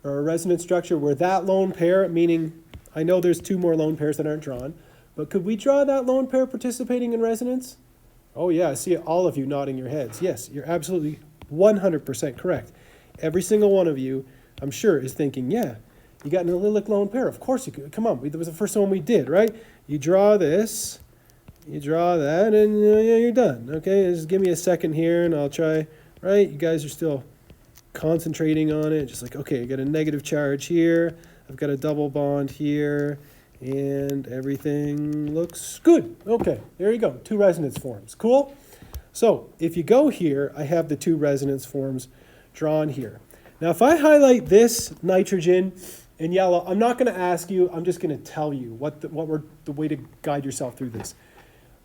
or a resonance structure where that lone pair, meaning I know there's 2 more lone pairs that aren't drawn, but could we draw that lone pair participating in resonance? Oh yeah, I see all of you nodding your heads. Yes, you're absolutely 100% correct. Every single one of you, I'm sure, is thinking, yeah, you got an allylic lone pair. Of course you could. Come on, that was the first one we did, right? You draw this, you draw that, and yeah, you're done. Okay, just give me a second here, and I'll try. Right? You guys are still concentrating on it. Just like, okay, I got a negative charge here. I've got a double bond here, and everything looks good. Okay, there you go. 2 resonance forms. Cool? So if you go here, I have the 2 resonance forms drawn here. Now, if I highlight this nitrogen in yellow, I'm not going to ask you, I'm just going to tell you the way to guide yourself through this.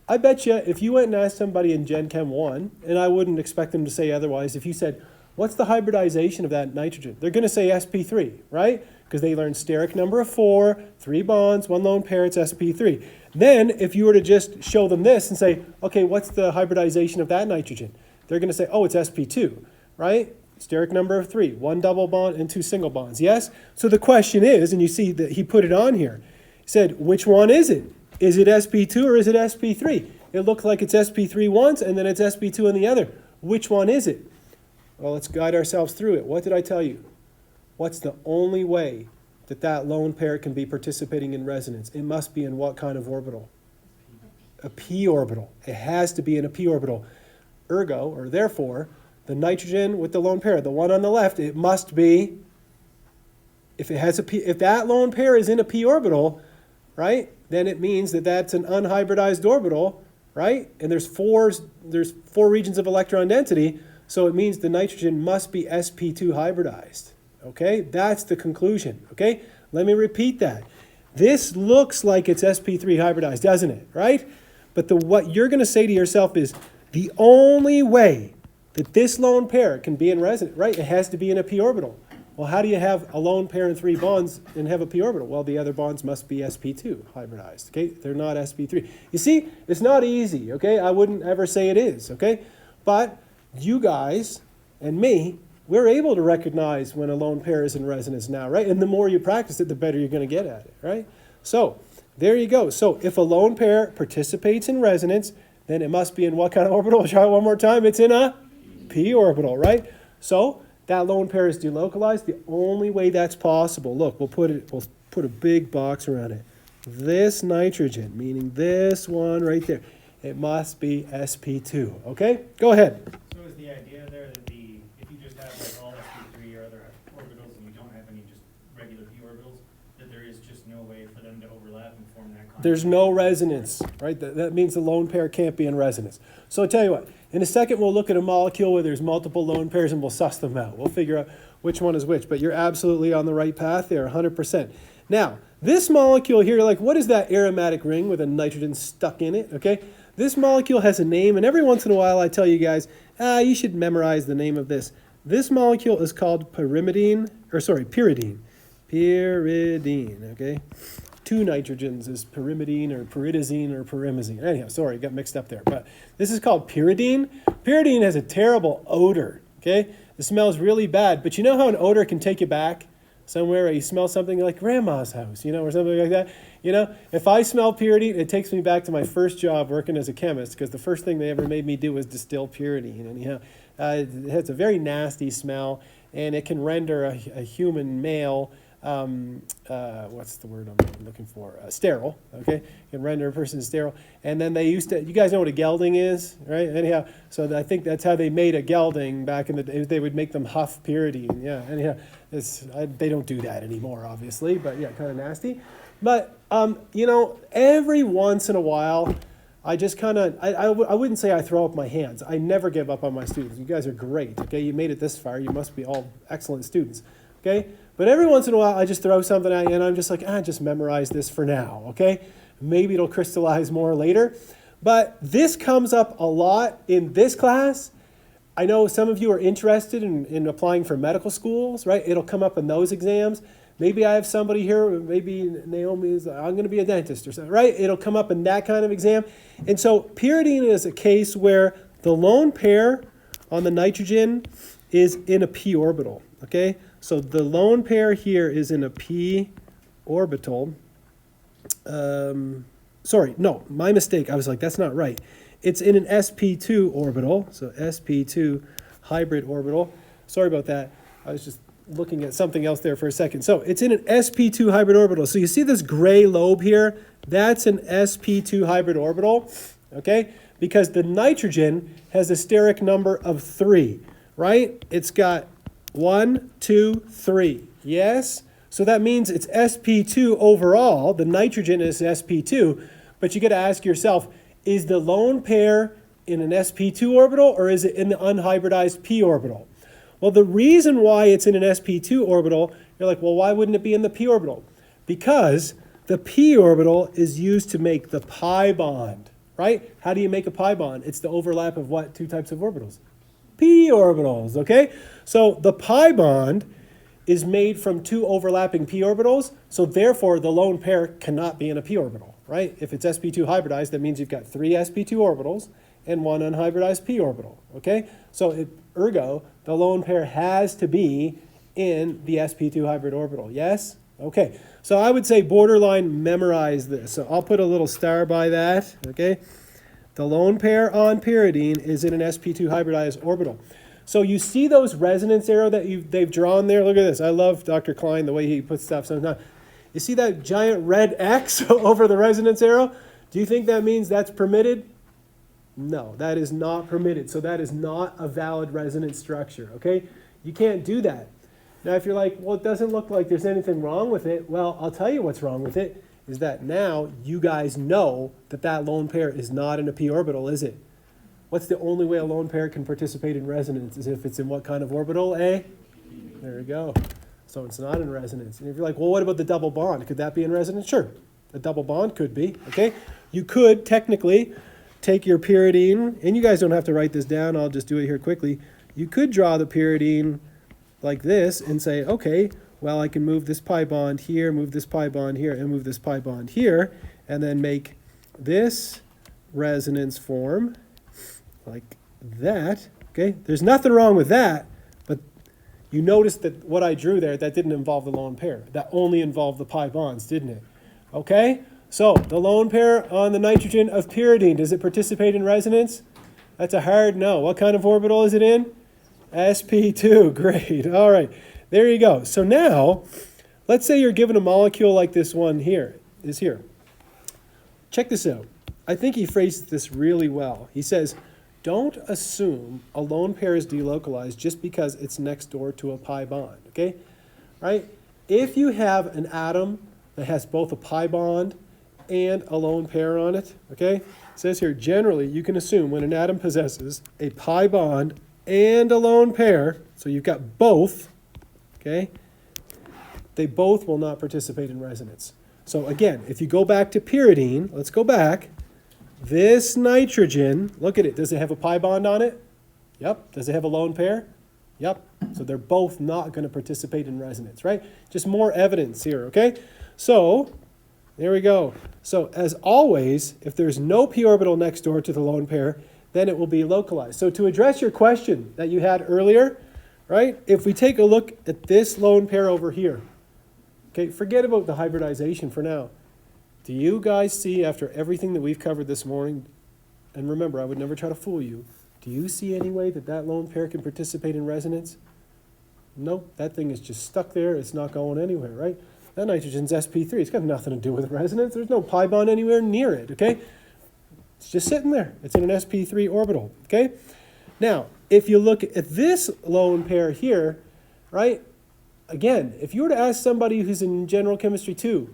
I bet you if you went and asked somebody in Gen Chem 1, and I wouldn't expect them to say otherwise, if you said, what's the hybridization of that nitrogen? They're going to say sp3, right? Because they learned steric number of 4, 3 bonds, 1 lone pair, it's sp3. Then if you were to just show them this and say, okay, what's the hybridization of that nitrogen? They're going to say, oh, it's sp2, right? Steric number of 3, 1 double bond and 2 single bonds, yes? So the question is, and you see that he put it on here, he said, which one is it? Is it sp2 or is it sp3? It looks like it's sp3 once and then it's sp2 in the other. Which one is it? Well, let's guide ourselves through it. What did I tell you? What's the only way that that lone pair can be participating in resonance? It must be in what kind of orbital? A p orbital. It has to be in a p orbital. Ergo, or therefore, the nitrogen with the lone pair, the one on the left, it must be, if that lone pair is in a p orbital, right, then it means that that's an unhybridized orbital, right? And there's four regions of electron density, so it means the nitrogen must be sp2 hybridized. Okay, that's the conclusion. Okay, let me repeat that. This looks like it's sp3 hybridized, doesn't it? Right? But what you're going to say to yourself is the only way that this lone pair can be in resonance, right? It has to be in a p orbital. Well, how do you have a lone pair and 3 bonds and have a p orbital? Well, the other bonds must be sp2 hybridized. Okay, they're not sp3. You see, it's not easy. Okay, I wouldn't ever say it is. Okay, but you guys and me, we're able to recognize when a lone pair is in resonance now, right? And the more you practice it, the better you're going to get at it, right? So there you go. So if a lone pair participates in resonance, then it must be in what kind of orbital? I'll try it one more time. It's in a p orbital, right? So that lone pair is delocalized. The only way that's possible, look, we'll put a big box around it. This nitrogen, meaning this one right there, it must be sp2. Okay, go ahead. So is the idea there that if you just have like all sp3 or other orbitals and you don't have any just regular p orbitals, that there is just no way for them to overlap and form that contact? There's no resonance, right? That means the lone pair can't be in resonance. So I'll tell you what, in a second we'll look at a molecule where there's multiple lone pairs and we'll suss them out. We'll figure out which one is which, but you're absolutely on the right path there, 100%. Now, this molecule here, like what is that aromatic ring with a nitrogen stuck in it, okay? This molecule has a name, and every once in a while I tell you guys, you should memorize the name of this. This molecule is called pyrimidine. Pyridine, okay? 2 nitrogens is pyrimidine or pyridazine or pyrimazine. Anyhow, sorry, got mixed up there. But this is called pyridine. Pyridine has a terrible odor, okay? It smells really bad, but you know how an odor can take you back somewhere, or you smell something like grandma's house, or something like that? If I smell pyridine, it takes me back to my first job working as a chemist, because the first thing they ever made me do was distill pyridine. Anyhow, it has a very nasty smell, and it can render a human male what's the word I'm looking for? Sterile, okay? Can render a person sterile. And then they used to, you guys know what a gelding is, right? Anyhow, so I think that's how they made a gelding back in the day. They would make them huff pyridine, yeah. Anyhow, they don't do that anymore, obviously, but yeah, kind of nasty. But, you know, every once in a while, I just kind of, I wouldn't say I throw up my hands. I never give up on my students. You guys are great, okay? You made it this far. You must be all excellent students, okay? But every once in a while, I just throw something at you, and I'm just like, just memorize this for now, okay? Maybe it'll crystallize more later. But this comes up a lot in this class. I know some of you are interested in applying for medical schools, right? It'll come up in those exams. Maybe I have somebody here, maybe Naomi is, I'm going to be a dentist or something, right? It'll come up in that kind of exam. And so pyridine is a case where the lone pair on the nitrogen is in a p orbital, okay? So the lone pair here is in a p orbital. Sorry, no, my mistake. I was like, that's not right. It's in an sp2 orbital, so sp2 hybrid orbital. Sorry about that. I was just looking at something else there for a second. So it's in an sp2 hybrid orbital. So you see this gray lobe here? That's an sp2 hybrid orbital, okay? Because the nitrogen has a steric number of 3, right? It's got 1, 2, 3, yes? So that means it's sp2 overall. The nitrogen is sp2, but you got to ask yourself, is the lone pair in an sp2 orbital or is it in the unhybridized p orbital? Well, the reason why it's in an sp2 orbital, you're like, well, why wouldn't it be in the p orbital? Because the p orbital is used to make the pi bond, right? How do you make a pi bond? It's the overlap of what two types of orbitals? P orbitals, okay? So the pi bond is made from 2 overlapping p orbitals, so therefore the lone pair cannot be in a p orbital, right? If it's sp2 hybridized, that means you've got 3 sp2 orbitals and 1 unhybridized p orbital, okay? So ergo, the lone pair has to be in the sp2 hybrid orbital, yes? Okay, so I would say borderline memorize this. So I'll put a little star by that, okay? The lone pair on pyridine is in an sp2 hybridized orbital. So you see those resonance arrow that they've drawn there? Look at this. I love Dr. Klein, the way he puts stuff sometimes. You see that giant red X over the resonance arrow? Do you think that means that's permitted? No, that is not permitted. So that is not a valid resonance structure, okay? You can't do that. Now, if you're like, well, it doesn't look like there's anything wrong with it, well, I'll tell you what's wrong with it, is that now you guys know that that lone pair is not in a p orbital, is it? What's the only way a lone pair can participate in resonance is if it's in what kind of orbital, A? There you go. So it's not in resonance. And if you're like, well, what about the double bond? Could that be in resonance? Sure. A double bond could be, okay? You could technically take your pyridine, and you guys don't have to write this down, I'll just do it here quickly. You could draw the pyridine like this and say, okay, well, I can move this pi bond here, move this pi bond here, and move this pi bond here, and then make this resonance form like that, okay? There's nothing wrong with that, but you notice that what I drew there, that didn't involve the lone pair. That only involved the pi bonds, didn't it? Okay? So the lone pair on the nitrogen of pyridine, does it participate in resonance? That's a hard no. What kind of orbital is it in? sp2, great. All right, there you go. So now, let's say you're given a molecule like this one here, is here. Check this out. I think he phrased this really well. He says, don't assume a lone pair is delocalized just because it's next door to a pi bond, okay? Right? If you have an atom that has both a pi bond and a lone pair on it, okay? It says here, generally, you can assume when an atom possesses a pi bond and a lone pair, so you've got both, okay? They both will not participate in resonance. So again, if you go back to pyridine, let's go back. This nitrogen, look at it. Does it have a pi bond on it? Yep. Does it have a lone pair? Yep. So they're both not going to participate in resonance, right? Just more evidence here, okay? So there we go. So as always, if there's no p orbital next door to the lone pair, then it will be localized. So to address your question that you had earlier, right? If we take a look at this lone pair over here, okay, forget about the hybridization for now. Do you guys see, after everything that we've covered this morning, and remember, I would never try to fool you, do you see any way that that lone pair can participate in resonance? Nope, that thing is just stuck there. It's not going anywhere, right? That nitrogen's sp3. It's got nothing to do with resonance. There's no pi bond anywhere near it, okay? It's just sitting there. It's in an sp3 orbital, okay? Now, if you look at this lone pair here, right? Again, if you were to ask somebody who's in general chemistry 2,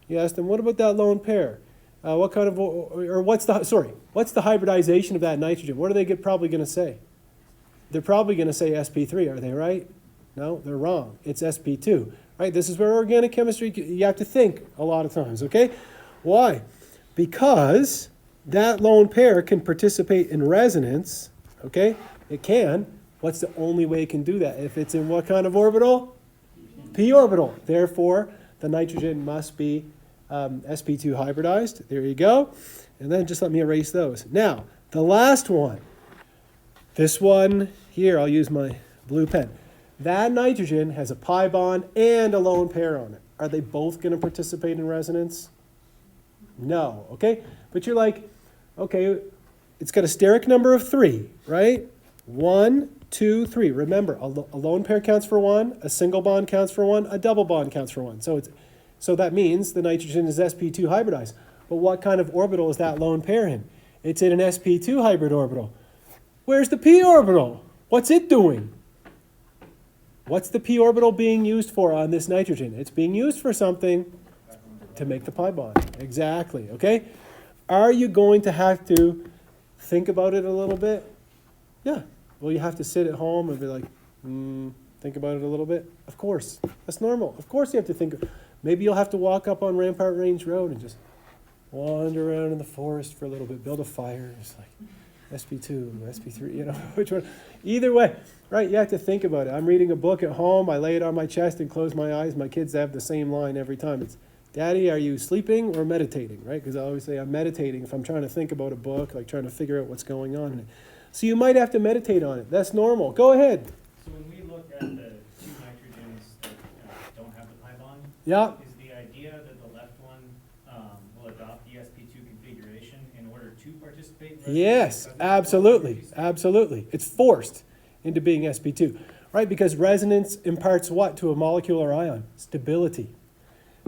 you ask them, what about that lone pair? What kind of, or what's the hybridization of that nitrogen? What are they probably going to say? They're probably going to say sp3, are they right? No, they're wrong. It's sp2, right? This is where organic chemistry, you have to think a lot of times, okay? Why? Because that lone pair can participate in resonance, okay? It can. What's the only way it can do that? If it's in what kind of orbital? P orbital. Therefore, the nitrogen must be sp2 hybridized. There you go. And then just let me erase those. Now, the last one. This one here, I'll use my blue pen. That nitrogen has a pi bond and a lone pair on it. Are they both going to participate in resonance? No, okay? But you're like, okay, it's got a steric number of 3, right? 1, 2, 3. Remember, a lone pair counts for 1, a single bond counts for 1, a double bond counts for 1. So that means the nitrogen is sp2 hybridized. But what kind of orbital is that lone pair in? It's in an sp2 hybrid orbital. Where's the p orbital? What's it doing? What's the p orbital being used for on this nitrogen? It's being used for something to make the pi bond. Exactly, okay? Are you going to have to think about it a little bit? Yeah. Will you have to sit at home and be like, think about it a little bit? Of course. That's normal. Of course you have to think. Maybe you'll have to walk up on Rampart Range Road and just wander around in the forest for a little bit, build a fire. It's like sp2, sp3, you know, which one? Either way, right? You have to think about it. I'm reading a book at home. I lay it on my chest and close my eyes. My kids have the same line every time. It's, Daddy, are you sleeping or meditating, right? Because I always say I'm meditating if I'm trying to think about a book, like trying to figure out what's going on in it. So you might have to meditate on it. That's normal. Go ahead. So when we look at the two nitrogens that don't have the pi bond, Yeah. is the idea that the left one will adopt the sp2 configuration in order to participate in resonance? Yes, absolutely. Absolutely. It's forced into being sp2, right? Because resonance imparts what to a molecule or ion? Stability.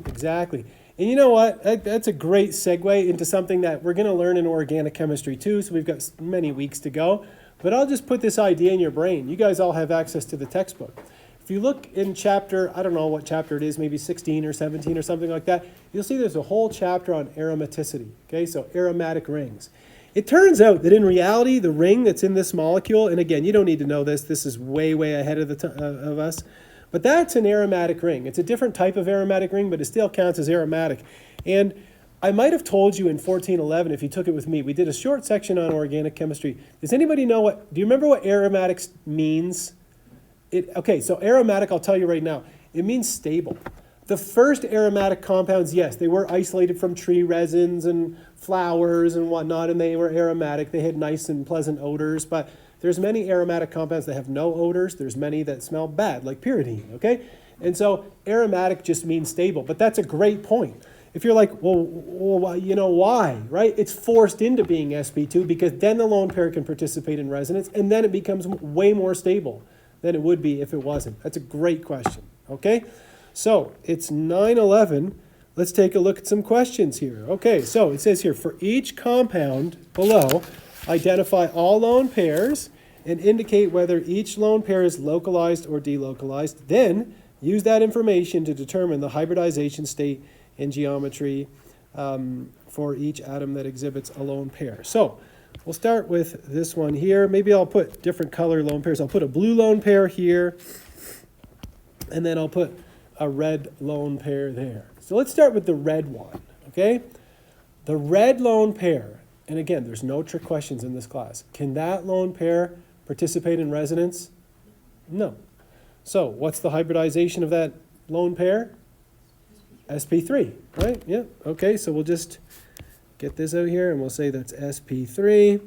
Exactly. And you know what? That's a great segue into something that we're going to learn in organic chemistry too, so we've got many weeks to go. But I'll just put this idea in your brain. You guys all have access to the textbook. If you look in chapter, I don't know what chapter it is, maybe 16 or 17 or something like that, you'll see there's a whole chapter on aromaticity, okay? So aromatic rings. It turns out that in reality, the ring that's in this molecule, and again, you don't need to know this, this is way, way ahead of of us, but that's an aromatic ring. It's a different type of aromatic ring, but it still counts as aromatic. And I might have told you in 1411, if you took it with me, we did a short section on organic chemistry. Does anybody know do you remember what aromatics means? Okay, so aromatic, I'll tell you right now, it means stable. The first aromatic compounds, yes, they were isolated from tree resins and flowers and whatnot, and they were aromatic. They had nice and pleasant odors, but there's many aromatic compounds that have no odors. There's many that smell bad, like pyridine, okay? And so aromatic just means stable, but that's a great point. If you're like, well, you know why, right? It's forced into being sp2 because then the lone pair can participate in resonance, and then it becomes way more stable than it would be if it wasn't. That's a great question, okay? So it's 9:11. Let's take a look at some questions here. Okay, so it says here, for each compound below, identify all lone pairs and indicate whether each lone pair is localized or delocalized. Then use that information to determine the hybridization state and geometry for each atom that exhibits a lone pair. So we'll start with this one here. Maybe I'll put different color lone pairs. I'll put a blue lone pair here, and then I'll put a red lone pair there. So let's start with the red one, okay? The red lone pair, and again, there's no trick questions in this class. Can that lone pair participate in resonance? No. So what's the hybridization of that lone pair? sp3, right? Yeah, okay, so we'll just get this out here and we'll say that's sp3.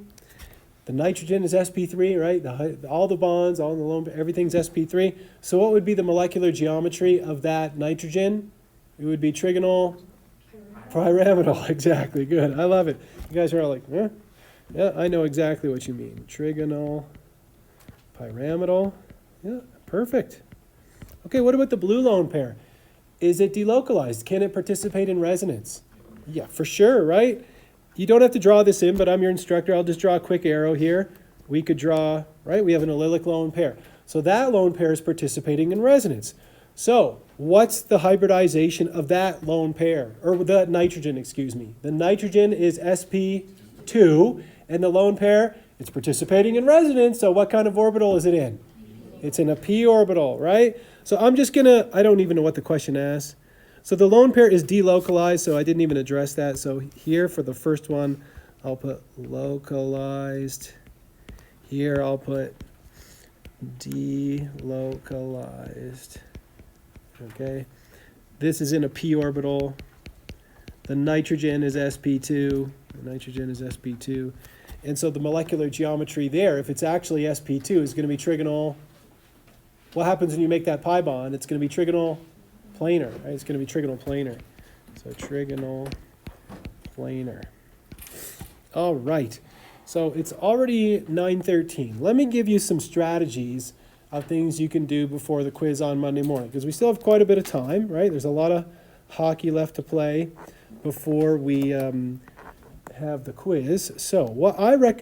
The nitrogen is sp3, right? All the bonds, all the lone, everything's sp3. So what would be the molecular geometry of that nitrogen? It would be trigonal pyramidal. Exactly, good. I love it. You guys are all like, huh? Yeah, I know exactly what you mean. Trigonal pyramidal. Yeah, perfect. Okay, what about the blue lone pair? Is it delocalized? Can it participate in resonance? Yeah, for sure, right? You don't have to draw this in, but I'm your instructor. I'll just draw a quick arrow here. We could draw, right? We have an allylic lone pair. So that lone pair is participating in resonance. So what's the hybridization of that lone pair, or the nitrogen, excuse me. The nitrogen is sp2, and the lone pair, it's participating in resonance. So what kind of orbital is it in? It's in a p orbital, right? So I'm just gonna, I don't even know what the question asks. So the lone pair is delocalized, so I didn't even address that. So here for the first one, I'll put localized. Here I'll put delocalized. Okay. This is in a p orbital. The nitrogen is sp2. The nitrogen is sp2. And so the molecular geometry there, if it's actually sp2, is going to be trigonal. What happens when you make that pi bond? It's going to be trigonal planar, right? It's going to be trigonal planar. So trigonal planar. All right. So it's already 9:13. Let me give you some strategies of things you can do before the quiz on Monday morning, because we still have quite a bit of time, right? There's a lot of hockey left to play before we have the quiz. So what I recommend